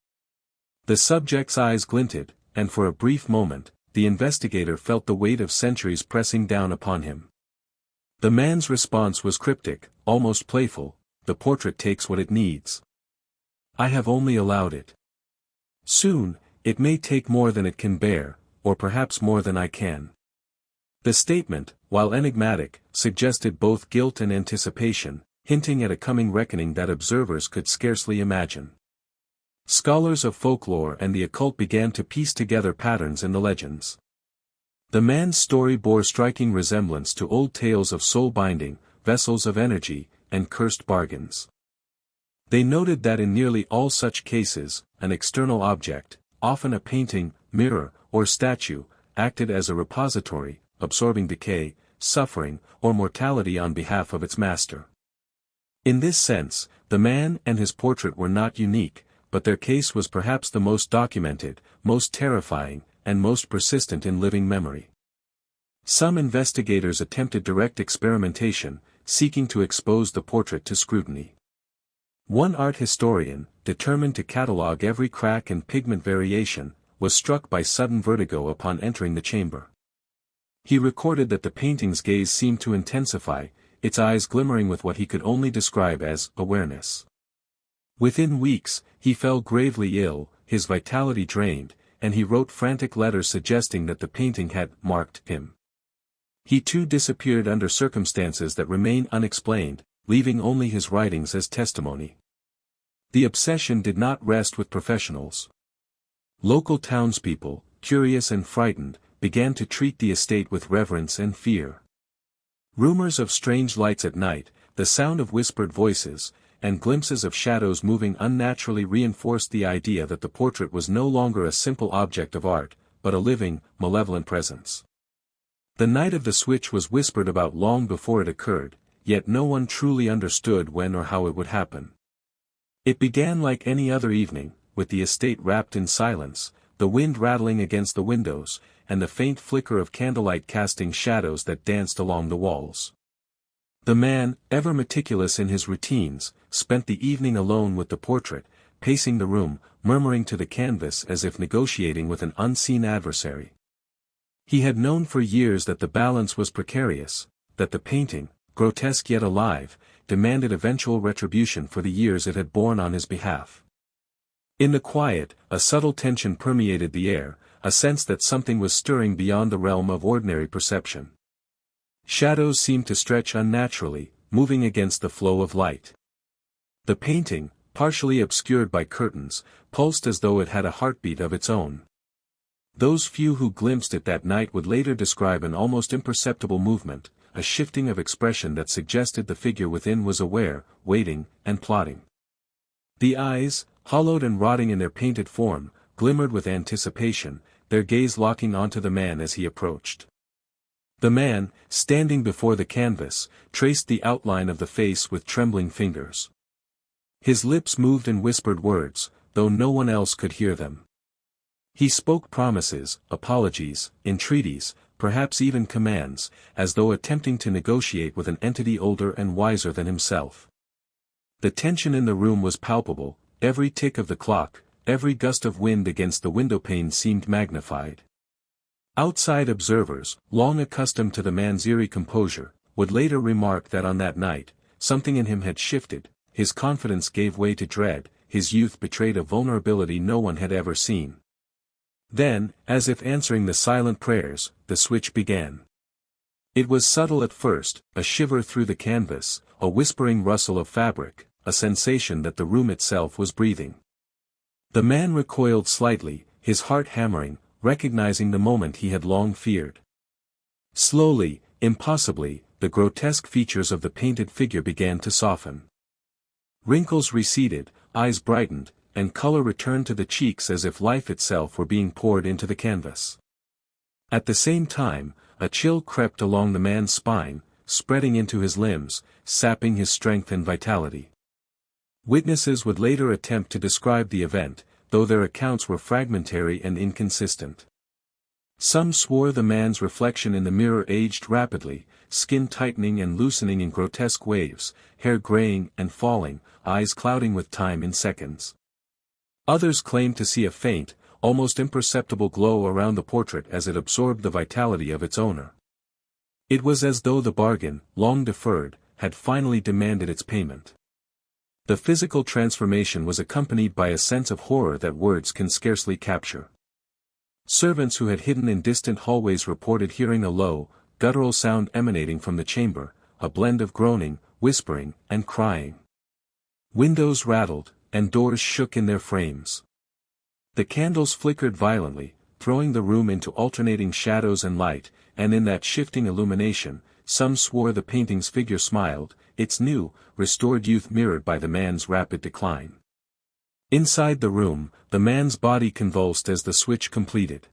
The subject's eyes glinted, and for a brief moment, the investigator felt the weight of centuries pressing down upon him. The man's response was cryptic, almost playful: "The portrait takes what it needs. I have only allowed it. Soon, it may take more than it can bear, or perhaps more than I can." The statement, while enigmatic, suggested both guilt and anticipation, hinting at a coming reckoning that observers could scarcely imagine. Scholars of folklore and the occult began to piece together patterns in the legends. The man's story bore striking resemblance to old tales of soul binding, vessels of energy, and cursed bargains. They noted that in nearly all such cases, an external object, often a painting, mirror, or statue, acted as a repository, absorbing decay, suffering, or mortality on behalf of its master. In this sense, the man and his portrait were not unique, but their case was perhaps the most documented, most terrifying, and most persistent in living memory. Some investigators attempted direct experimentation, seeking to expose the portrait to scrutiny. One art historian, determined to catalogue every crack and pigment variation, was struck by sudden vertigo upon entering the chamber. He recorded that the painting's gaze seemed to intensify, its eyes glimmering with what he could only describe as awareness. Within weeks, he fell gravely ill, his vitality drained, and he wrote frantic letters suggesting that the painting had marked him. He too disappeared under circumstances that remain unexplained, leaving only his writings as testimony. The obsession did not rest with professionals. Local townspeople, curious and frightened, began to treat the estate with reverence and fear. Rumors of strange lights at night, the sound of whispered voices, and glimpses of shadows moving unnaturally reinforced the idea that the portrait was no longer a simple object of art, but a living, malevolent presence. The night of the switch was whispered about long before it occurred, yet no one truly understood when or how it would happen. It began like any other evening, with the estate wrapped in silence, the wind rattling against the windows, and the faint flicker of candlelight casting shadows that danced along the walls. The man, ever meticulous in his routines, spent the evening alone with the portrait, pacing the room, murmuring to the canvas as if negotiating with an unseen adversary. He had known for years that the balance was precarious, that the painting, grotesque yet alive, demanded eventual retribution for the years it had borne on his behalf. In the quiet, a subtle tension permeated the air, a sense that something was stirring beyond the realm of ordinary perception. Shadows seemed to stretch unnaturally, moving against the flow of light. The painting, partially obscured by curtains, pulsed as though it had a heartbeat of its own. Those few who glimpsed it that night would later describe an almost imperceptible movement, a shifting of expression that suggested the figure within was aware, waiting, and plotting. The eyes, hollowed and rotting in their painted form, glimmered with anticipation, their gaze locking onto the man as he approached. The man, standing before the canvas, traced the outline of the face with trembling fingers. His lips moved in whispered words, though no one else could hear them. He spoke promises, apologies, entreaties, perhaps even commands, as though attempting to negotiate with an entity older and wiser than himself. The tension in the room was palpable, every tick of the clock, every gust of wind against the windowpane seemed magnified. Outside observers, long accustomed to the man's eerie composure, would later remark that on that night, something in him had shifted, his confidence gave way to dread, his youth betrayed a vulnerability no one had ever seen. Then, as if answering the silent prayers, the switch began. It was subtle at first, a shiver through the canvas, a whispering rustle of fabric, a sensation that the room itself was breathing. The man recoiled slightly, his heart hammering, recognizing the moment he had long feared. Slowly, impossibly, the grotesque features of the painted figure began to soften. Wrinkles receded, eyes brightened, and color returned to the cheeks as if life itself were being poured into the canvas. At the same time, a chill crept along the man's spine, spreading into his limbs, sapping his strength and vitality. Witnesses would later attempt to describe the event, though their accounts were fragmentary and inconsistent. Some swore the man's reflection in the mirror aged rapidly, skin tightening and loosening in grotesque waves, hair graying and falling, eyes clouding with time in seconds. Others claimed to see a faint, almost imperceptible glow around the portrait as it absorbed the vitality of its owner. It was as though the bargain, long deferred, had finally demanded its payment. The physical transformation was accompanied by a sense of horror that words can scarcely capture. Servants who had hidden in distant hallways reported hearing a low, guttural sound emanating from the chamber, a blend of groaning, whispering, and crying. Windows rattled, and doors shook in their frames. The candles flickered violently, throwing the room into alternating shadows and light, and in that shifting illumination, some swore the painting's figure smiled, its new, restored youth mirrored by the man's rapid decline. Inside the room, the man's body convulsed as the switch completed.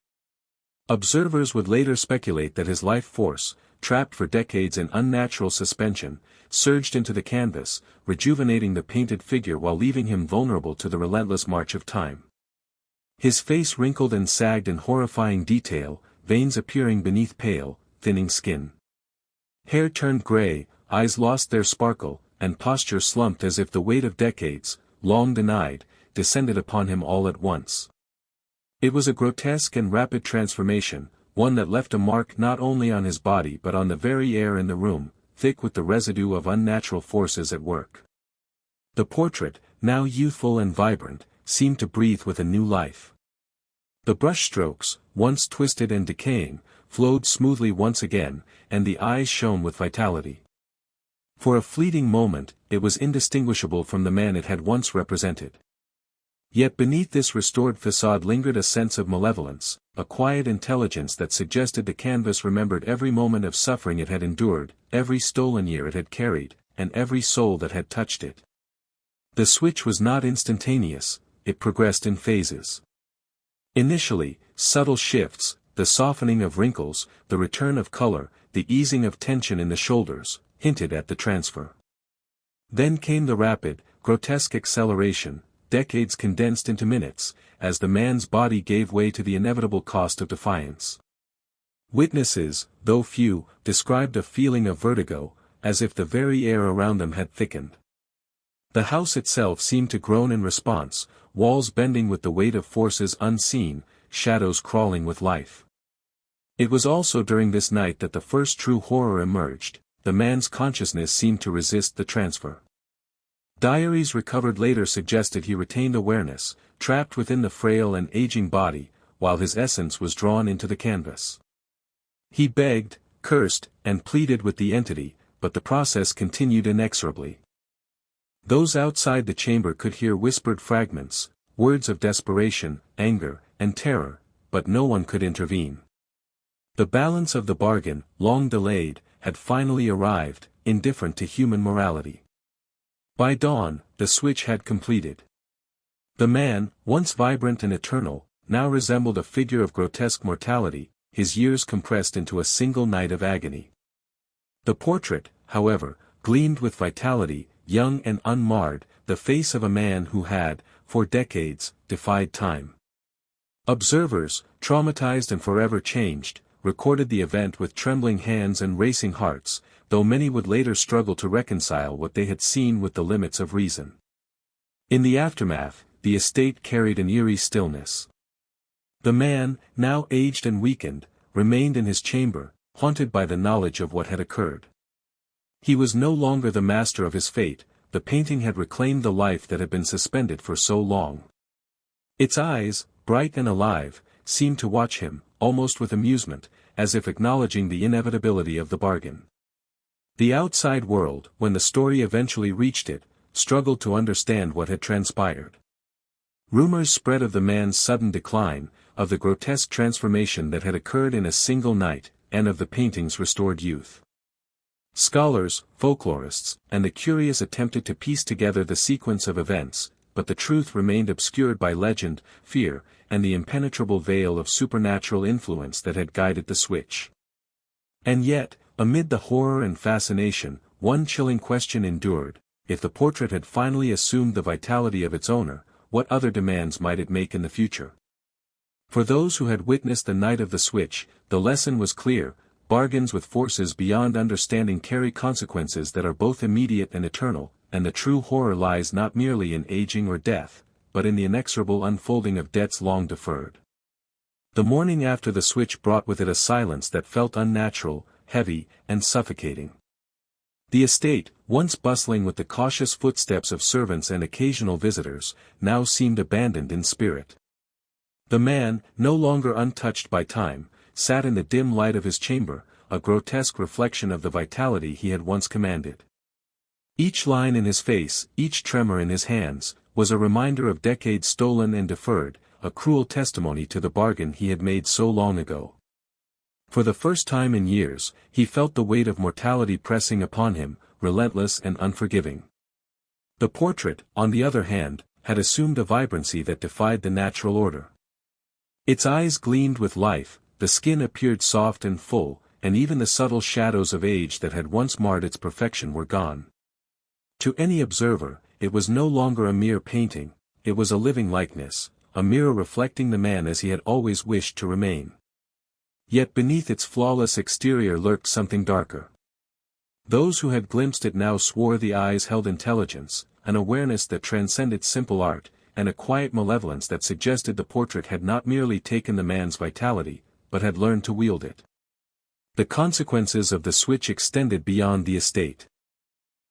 Observers would later speculate that his life force, trapped for decades in unnatural suspension, surged into the canvas, rejuvenating the painted figure while leaving him vulnerable to the relentless march of time. His face wrinkled and sagged in horrifying detail, veins appearing beneath pale, thinning skin. Hair turned gray, eyes lost their sparkle, and posture slumped as if the weight of decades, long denied, descended upon him all at once. It was a grotesque and rapid transformation, one that left a mark not only on his body but on the very air in the room, thick with the residue of unnatural forces at work. The portrait, now youthful and vibrant, seemed to breathe with a new life. The brushstrokes, once twisted and decaying, flowed smoothly once again, and the eyes shone with vitality. For a fleeting moment, it was indistinguishable from the man it had once represented. Yet beneath this restored facade lingered a sense of malevolence, a quiet intelligence that suggested the canvas remembered every moment of suffering it had endured, every stolen year it had carried, and every soul that had touched it. The switch was not instantaneous, it progressed in phases. Initially, subtle shifts, the softening of wrinkles, the return of color, the easing of tension in the shoulders, hinted at the transfer. Then came the rapid, grotesque acceleration, decades condensed into minutes, as the man's body gave way to the inevitable cost of defiance. Witnesses, though few, described a feeling of vertigo, as if the very air around them had thickened. The house itself seemed to groan in response, walls bending with the weight of forces unseen, shadows crawling with life. It was also during this night that the first true horror emerged. The man's consciousness seemed to resist the transfer. Diaries recovered later suggested he retained awareness, trapped within the frail and aging body, while his essence was drawn into the canvas. He begged, cursed, and pleaded with the entity, but the process continued inexorably. Those outside the chamber could hear whispered fragments, words of desperation, anger, and terror, but no one could intervene. The balance of the bargain, long delayed, had finally arrived, indifferent to human morality. By dawn, the switch had completed. The man, once vibrant and eternal, now resembled a figure of grotesque mortality, his years compressed into a single night of agony. The portrait, however, gleamed with vitality, young and unmarred, the face of a man who had, for decades, defied time. Observers, traumatized and forever changed, recorded the event with trembling hands and racing hearts, though many would later struggle to reconcile what they had seen with the limits of reason. In the aftermath, the estate carried an eerie stillness. The man, now aged and weakened, remained in his chamber, haunted by the knowledge of what had occurred. He was no longer the master of his fate, the painting had reclaimed the life that had been suspended for so long. Its eyes, bright and alive, seemed to watch him, almost with amusement, as if acknowledging the inevitability of the bargain. The outside world, when the story eventually reached it, struggled to understand what had transpired. Rumors spread of the man's sudden decline, of the grotesque transformation that had occurred in a single night, and of the painting's restored youth. Scholars, folklorists, and the curious attempted to piece together the sequence of events, but the truth remained obscured by legend, fear, and the impenetrable veil of supernatural influence that had guided the switch. And yet, amid the horror and fascination, one chilling question endured: if the portrait had finally assumed the vitality of its owner, what other demands might it make in the future? For those who had witnessed the night of the switch, the lesson was clear: bargains with forces beyond understanding carry consequences that are both immediate and eternal, and the true horror lies not merely in aging or death, but in the inexorable unfolding of debts long deferred. The morning after the switch brought with it a silence that felt unnatural, heavy, and suffocating. The estate, once bustling with the cautious footsteps of servants and occasional visitors, now seemed abandoned in spirit. The man, no longer untouched by time, sat in the dim light of his chamber, a grotesque reflection of the vitality he had once commanded. Each line in his face, each tremor in his hands, was a reminder of decades stolen and deferred, a cruel testimony to the bargain he had made so long ago. For the first time in years, he felt the weight of mortality pressing upon him, relentless and unforgiving. The portrait, on the other hand, had assumed a vibrancy that defied the natural order. Its eyes gleamed with life, the skin appeared soft and full, and even the subtle shadows of age that had once marred its perfection were gone. To any observer, it was no longer a mere painting, it was a living likeness, a mirror reflecting the man as he had always wished to remain. Yet beneath its flawless exterior lurked something darker. Those who had glimpsed it now swore the eyes held intelligence, an awareness that transcended simple art, and a quiet malevolence that suggested the portrait had not merely taken the man's vitality, but had learned to wield it. The consequences of the switch extended beyond the estate.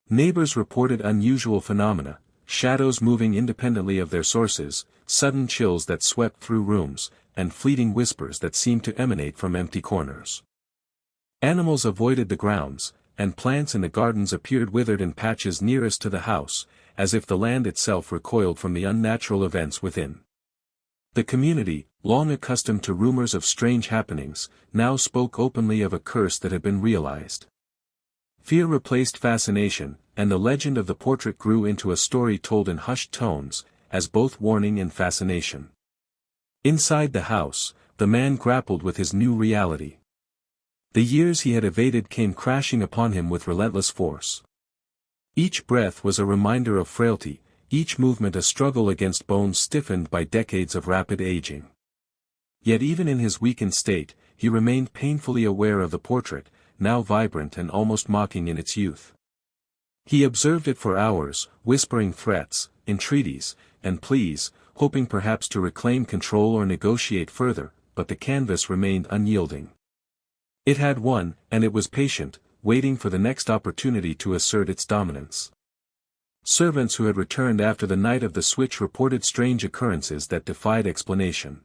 Neighbors reported unusual phenomena, shadows moving independently of their sources, sudden chills that swept through rooms, and fleeting whispers that seemed to emanate from empty corners. Animals avoided the grounds, and plants in the gardens appeared withered in patches nearest to the house, as if the land itself recoiled from the unnatural events within. The community, long accustomed to rumors of strange happenings, now spoke openly of a curse that had been realized. Fear replaced fascination, and the legend of the portrait grew into a story told in hushed tones, as both warning and fascination. Inside the house, the man grappled with his new reality. The years he had evaded came crashing upon him with relentless force. Each breath was a reminder of frailty, each movement a struggle against bones stiffened by decades of rapid aging. Yet even in his weakened state, he remained painfully aware of the portrait, now vibrant and almost mocking in its youth. He observed it for hours, whispering threats, entreaties, and pleas, hoping perhaps to reclaim control or negotiate further, but the canvas remained unyielding. It had won, and it was patient, waiting for the next opportunity to assert its dominance. Servants who had returned after the night of the switch reported strange occurrences that defied explanation.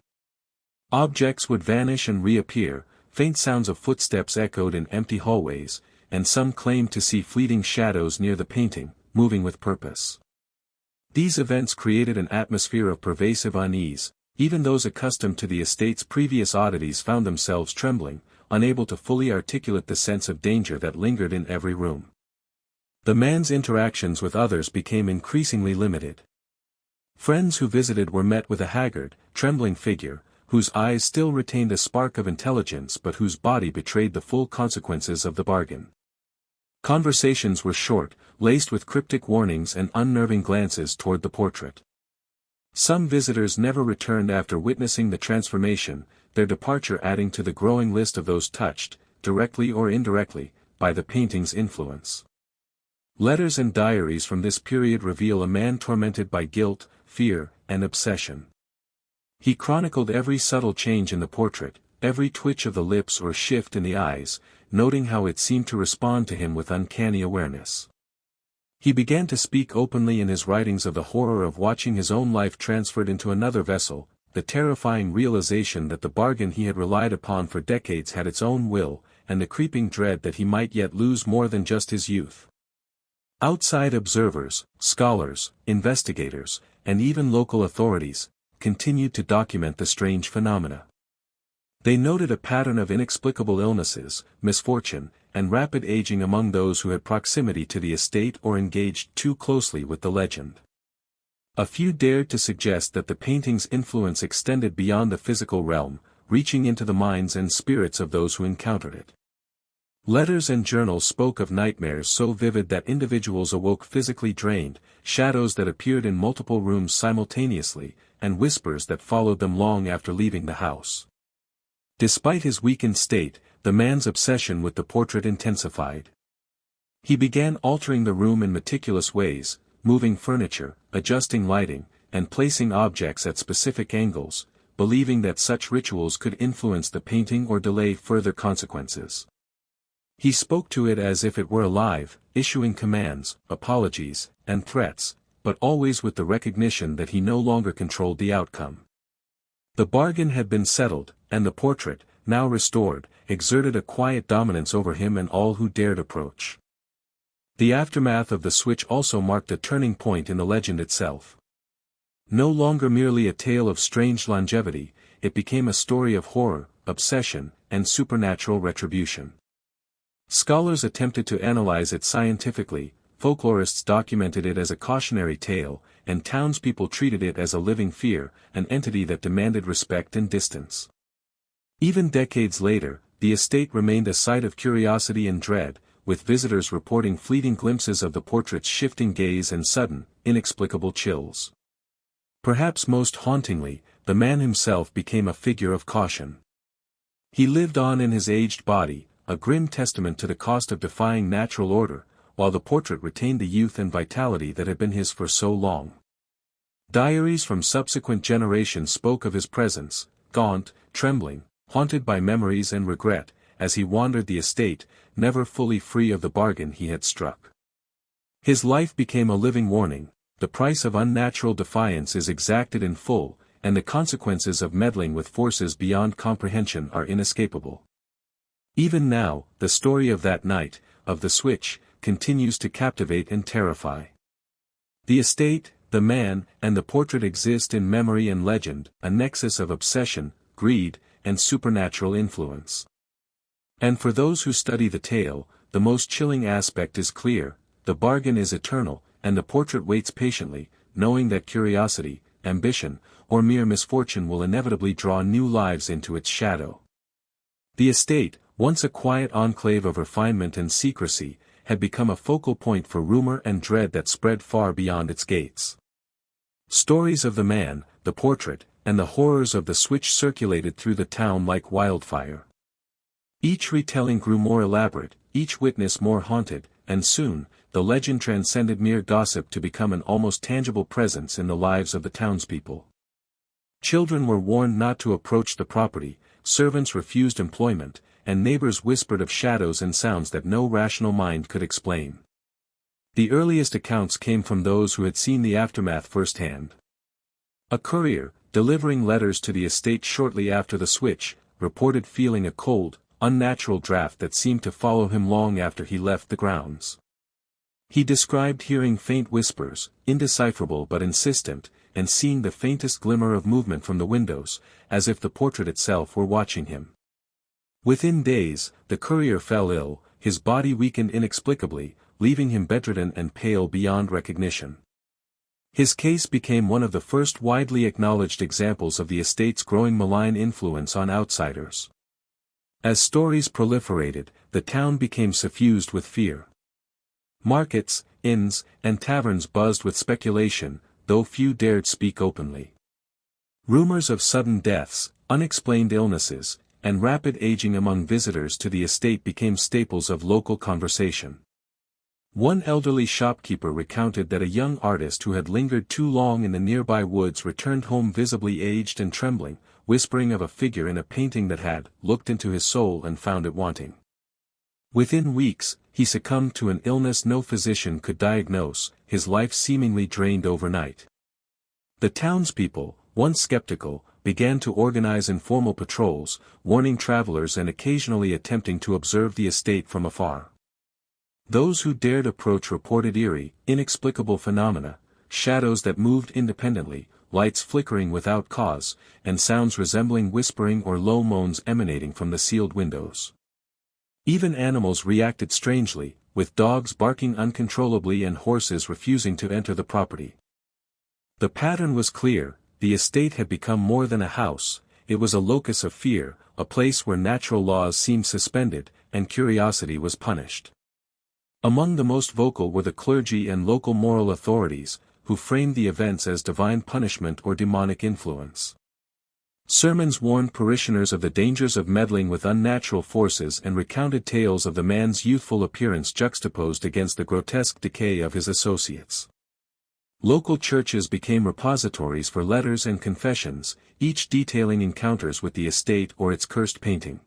Objects would vanish and reappear, faint sounds of footsteps echoed in empty hallways, and some claimed to see fleeting shadows near the painting, moving with purpose. These events created an atmosphere of pervasive unease. Even those accustomed to the estate's previous oddities found themselves trembling, unable to fully articulate the sense of danger that lingered in every room. The man's interactions with others became increasingly limited. Friends who visited were met with a haggard, trembling figure, whose eyes still retained a spark of intelligence but whose body betrayed the full consequences of the bargain. Conversations were short, laced with cryptic warnings and unnerving glances toward the portrait. Some visitors never returned after witnessing the transformation, their departure adding to the growing list of those touched, directly or indirectly, by the painting's influence. Letters and diaries from this period reveal a man tormented by guilt, fear, and obsession. He chronicled every subtle change in the portrait, every twitch of the lips or shift in the eyes, noting how it seemed to respond to him with uncanny awareness. He began to speak openly in his writings of the horror of watching his own life transferred into another vessel, the terrifying realization that the bargain he had relied upon for decades had its own will, and the creeping dread that he might yet lose more than just his youth. Outside observers, scholars, investigators, and even local authorities, continued to document the strange phenomena. They noted a pattern of inexplicable illnesses, misfortune, and rapid aging among those who had proximity to the estate or engaged too closely with the legend. A few dared to suggest that the painting's influence extended beyond the physical realm, reaching into the minds and spirits of those who encountered it. Letters and journals spoke of nightmares so vivid that individuals awoke physically drained, shadows that appeared in multiple rooms simultaneously, and whispers that followed them long after leaving the house. Despite his weakened state, the man's obsession with the portrait intensified. He began altering the room in meticulous ways, moving furniture, adjusting lighting, and placing objects at specific angles, believing that such rituals could influence the painting or delay further consequences. He spoke to it as if it were alive, issuing commands, apologies, and threats, but always with the recognition that he no longer controlled the outcome. The bargain had been settled, and the portrait, now restored, exerted a quiet dominance over him and all who dared approach. The aftermath of the switch also marked a turning point in the legend itself. No longer merely a tale of strange longevity, it became a story of horror, obsession, and supernatural retribution. Scholars attempted to analyze it scientifically, folklorists documented it as a cautionary tale, and townspeople treated it as a living fear, an entity that demanded respect and distance. Even decades later, the estate remained a site of curiosity and dread, with visitors reporting fleeting glimpses of the portrait's shifting gaze and sudden, inexplicable chills. Perhaps most hauntingly, the man himself became a figure of caution. He lived on in his aged body, a grim testament to the cost of defying natural order, while the portrait retained the youth and vitality that had been his for so long. Diaries from subsequent generations spoke of his presence, gaunt, trembling, haunted by memories and regret, as he wandered the estate, never fully free of the bargain he had struck. His life became a living warning: the price of unnatural defiance is exacted in full, and the consequences of meddling with forces beyond comprehension are inescapable. Even now, the story of that night, of the switch, continues to captivate and terrify. The estate, the man, and the portrait exist in memory and legend, a nexus of obsession, greed, and supernatural influence. And for those who study the tale, the most chilling aspect is clear: the bargain is eternal, and the portrait waits patiently, knowing that curiosity, ambition, or mere misfortune will inevitably draw new lives into its shadow. The estate, once a quiet enclave of refinement and secrecy, had become a focal point for rumor and dread that spread far beyond its gates. Stories of the man, the portrait, and the horrors of the switch circulated through the town like wildfire. Each retelling grew more elaborate, each witness more haunted, and soon, the legend transcended mere gossip to become an almost tangible presence in the lives of the townspeople. Children were warned not to approach the property, servants refused employment, and neighbors whispered of shadows and sounds that no rational mind could explain. The earliest accounts came from those who had seen the aftermath firsthand. A courier, delivering letters to the estate shortly after the switch, reported feeling a cold, unnatural draft that seemed to follow him long after he left the grounds. He described hearing faint whispers, indecipherable but insistent, and seeing the faintest glimmer of movement from the windows, as if the portrait itself were watching him. Within days, the courier fell ill, his body weakened inexplicably, leaving him bedridden and pale beyond recognition. His case became one of the first widely acknowledged examples of the estate's growing malign influence on outsiders. As stories proliferated, the town became suffused with fear. Markets, inns, and taverns buzzed with speculation, though few dared speak openly. Rumors of sudden deaths, unexplained illnesses, and rapid aging among visitors to the estate became staples of local conversation. One elderly shopkeeper recounted that a young artist who had lingered too long in the nearby woods returned home visibly aged and trembling, whispering of a figure in a painting that had looked into his soul and found it wanting. Within weeks, he succumbed to an illness no physician could diagnose, his life seemingly drained overnight. The townspeople, once skeptical, began to organize informal patrols, warning travelers and occasionally attempting to observe the estate from afar. Those who dared approach reported eerie, inexplicable phenomena: shadows that moved independently, lights flickering without cause, and sounds resembling whispering or low moans emanating from the sealed windows. Even animals reacted strangely, with dogs barking uncontrollably and horses refusing to enter the property. The pattern was clear: the estate had become more than a house, it was a locus of fear, a place where natural laws seemed suspended, and curiosity was punished. Among the most vocal were the clergy and local moral authorities, who framed the events as divine punishment or demonic influence. Sermons warned parishioners of the dangers of meddling with unnatural forces and recounted tales of the man's youthful appearance juxtaposed against the grotesque decay of his associates. Local churches became repositories for letters and confessions, each detailing encounters with the estate or its cursed painting.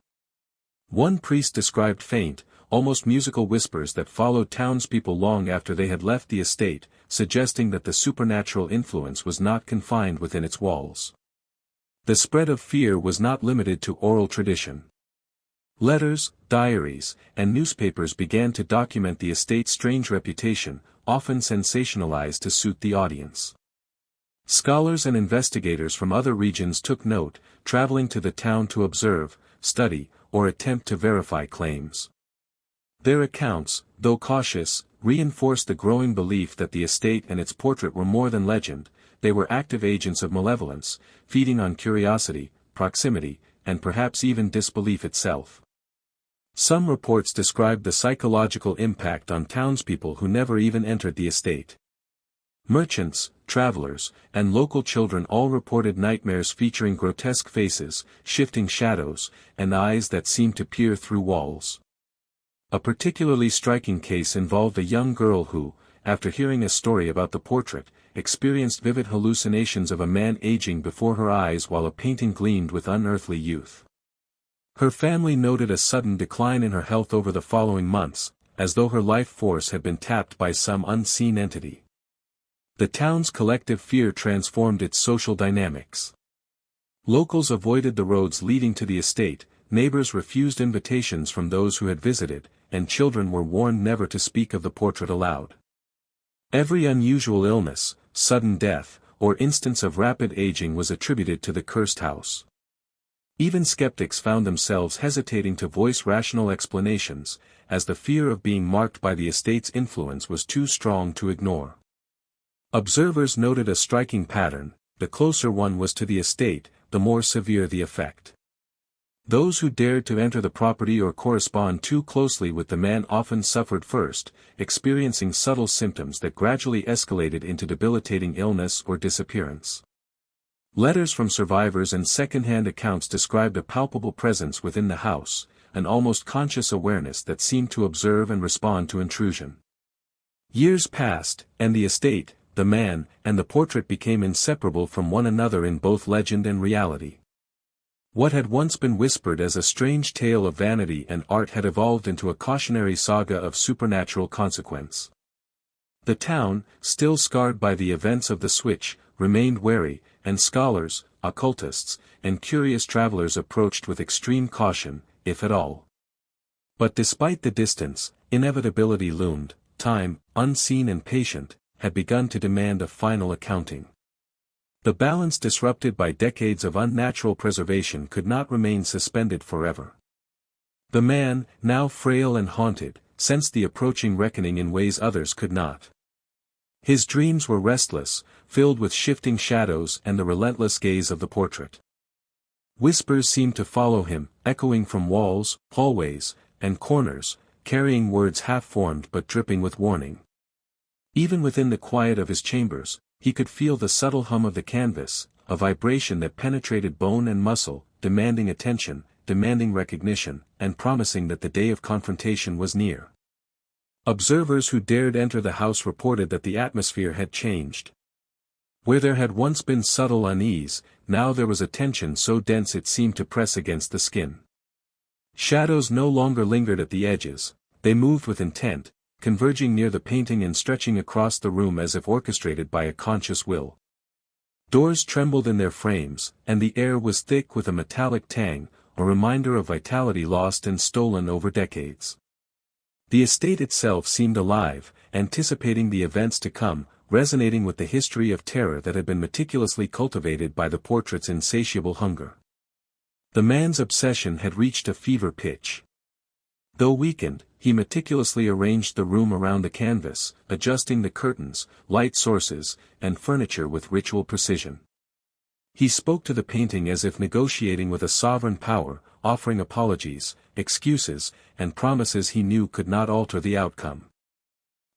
One priest described faint, almost musical whispers that followed townspeople long after they had left the estate, suggesting that the supernatural influence was not confined within its walls. The spread of fear was not limited to oral tradition. Letters, diaries, and newspapers began to document the estate's strange reputation, often sensationalized to suit the audience. Scholars and investigators from other regions took note, traveling to the town to observe, study, or attempt to verify claims. Their accounts, though cautious, reinforced the growing belief that the estate and its portrait were more than legend. They were active agents of malevolence, feeding on curiosity, proximity, and perhaps even disbelief itself. Some reports described the psychological impact on townspeople who never even entered the estate. Merchants, travelers, and local children all reported nightmares featuring grotesque faces, shifting shadows, and eyes that seemed to peer through walls. A particularly striking case involved a young girl who, after hearing a story about the portrait, experienced vivid hallucinations of a man aging before her eyes while a painting gleamed with unearthly youth. Her family noted a sudden decline in her health over the following months, as though her life force had been tapped by some unseen entity. The town's collective fear transformed its social dynamics. Locals avoided the roads leading to the estate, neighbors refused invitations from those who had visited, and children were warned never to speak of the portrait aloud. Every unusual illness, sudden death, or instance of rapid aging was attributed to the cursed house. Even skeptics found themselves hesitating to voice rational explanations, as the fear of being marked by the estate's influence was too strong to ignore. Observers noted a striking pattern: the closer one was to the estate, the more severe the effect. Those who dared to enter the property or correspond too closely with the man often suffered first, experiencing subtle symptoms that gradually escalated into debilitating illness or disappearance. Letters from survivors and second-hand accounts described a palpable presence within the house, an almost conscious awareness that seemed to observe and respond to intrusion. Years passed, and the estate, the man, and the portrait became inseparable from one another in both legend and reality. What had once been whispered as a strange tale of vanity and art had evolved into a cautionary saga of supernatural consequence. The town, still scarred by the events of the switch, remained wary, and scholars, occultists, and curious travelers approached with extreme caution, if at all. But despite the distance, inevitability loomed. Time, unseen and patient, had begun to demand a final accounting. The balance disrupted by decades of unnatural preservation could not remain suspended forever. The man, now frail and haunted, sensed the approaching reckoning in ways others could not. His dreams were restless, filled with shifting shadows and the relentless gaze of the portrait. Whispers seemed to follow him, echoing from walls, hallways, and corners, carrying words half-formed but dripping with warning. Even within the quiet of his chambers, he could feel the subtle hum of the canvas, a vibration that penetrated bone and muscle, demanding attention, demanding recognition, and promising that the day of confrontation was near. Observers who dared enter the house reported that the atmosphere had changed. Where there had once been subtle unease, now there was a tension so dense it seemed to press against the skin. Shadows no longer lingered at the edges, they moved with intent, converging near the painting and stretching across the room as if orchestrated by a conscious will. Doors trembled in their frames, and the air was thick with a metallic tang, a reminder of vitality lost and stolen over decades. The estate itself seemed alive, anticipating the events to come, resonating with the history of terror that had been meticulously cultivated by the portrait's insatiable hunger. The man's obsession had reached a fever pitch. Though weakened, he meticulously arranged the room around the canvas, adjusting the curtains, light sources, and furniture with ritual precision. He spoke to the painting as if negotiating with a sovereign power, offering apologies, excuses, and promises he knew could not alter the outcome.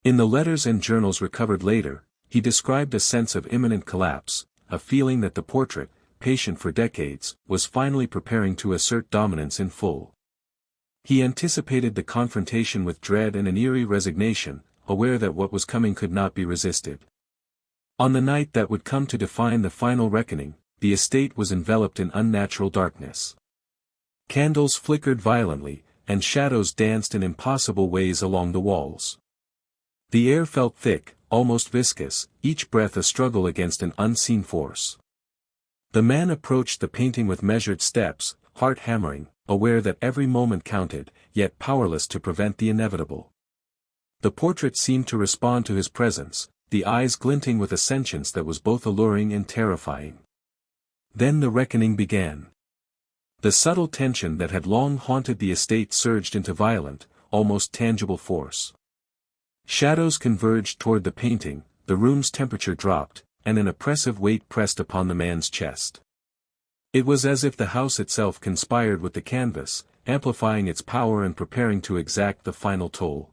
In the letters and journals recovered later, he described a sense of imminent collapse, a feeling that the portrait, patient for decades, was finally preparing to assert dominance in full. He anticipated the confrontation with dread and an eerie resignation, aware that what was coming could not be resisted. On the night that would come to define the final reckoning, the estate was enveloped in unnatural darkness. Candles flickered violently, and shadows danced in impossible ways along the walls. The air felt thick, almost viscous, each breath a struggle against an unseen force. The man approached the painting with measured steps, heart hammering, aware that every moment counted, yet powerless to prevent the inevitable. The portrait seemed to respond to his presence, the eyes glinting with a sentience that was both alluring and terrifying. Then the reckoning began. The subtle tension that had long haunted the estate surged into violent, almost tangible force. Shadows converged toward the painting, the room's temperature dropped, and an oppressive weight pressed upon the man's chest. It was as if the house itself conspired with the canvas, amplifying its power and preparing to exact the final toll.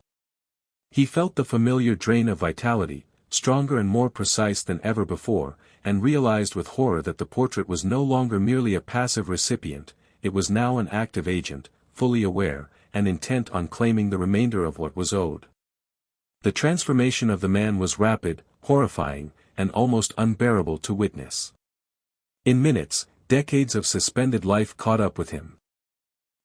He felt the familiar drain of vitality, stronger and more precise than ever before, and realized with horror that the portrait was no longer merely a passive recipient, it was now an active agent, fully aware, and intent on claiming the remainder of what was owed. The transformation of the man was rapid, horrifying, and almost unbearable to witness. In minutes, decades of suspended life caught up with him.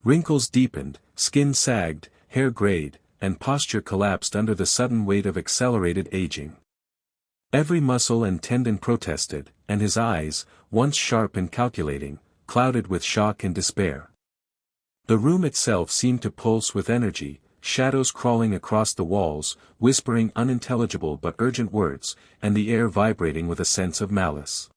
Wrinkles deepened, skin sagged, hair grayed, and posture collapsed under the sudden weight of accelerated aging. Every muscle and tendon protested, and his eyes, once sharp and calculating, clouded with shock and despair. The room itself seemed to pulse with energy, shadows crawling across the walls, whispering unintelligible but urgent words, and the air vibrating with a sense of malice.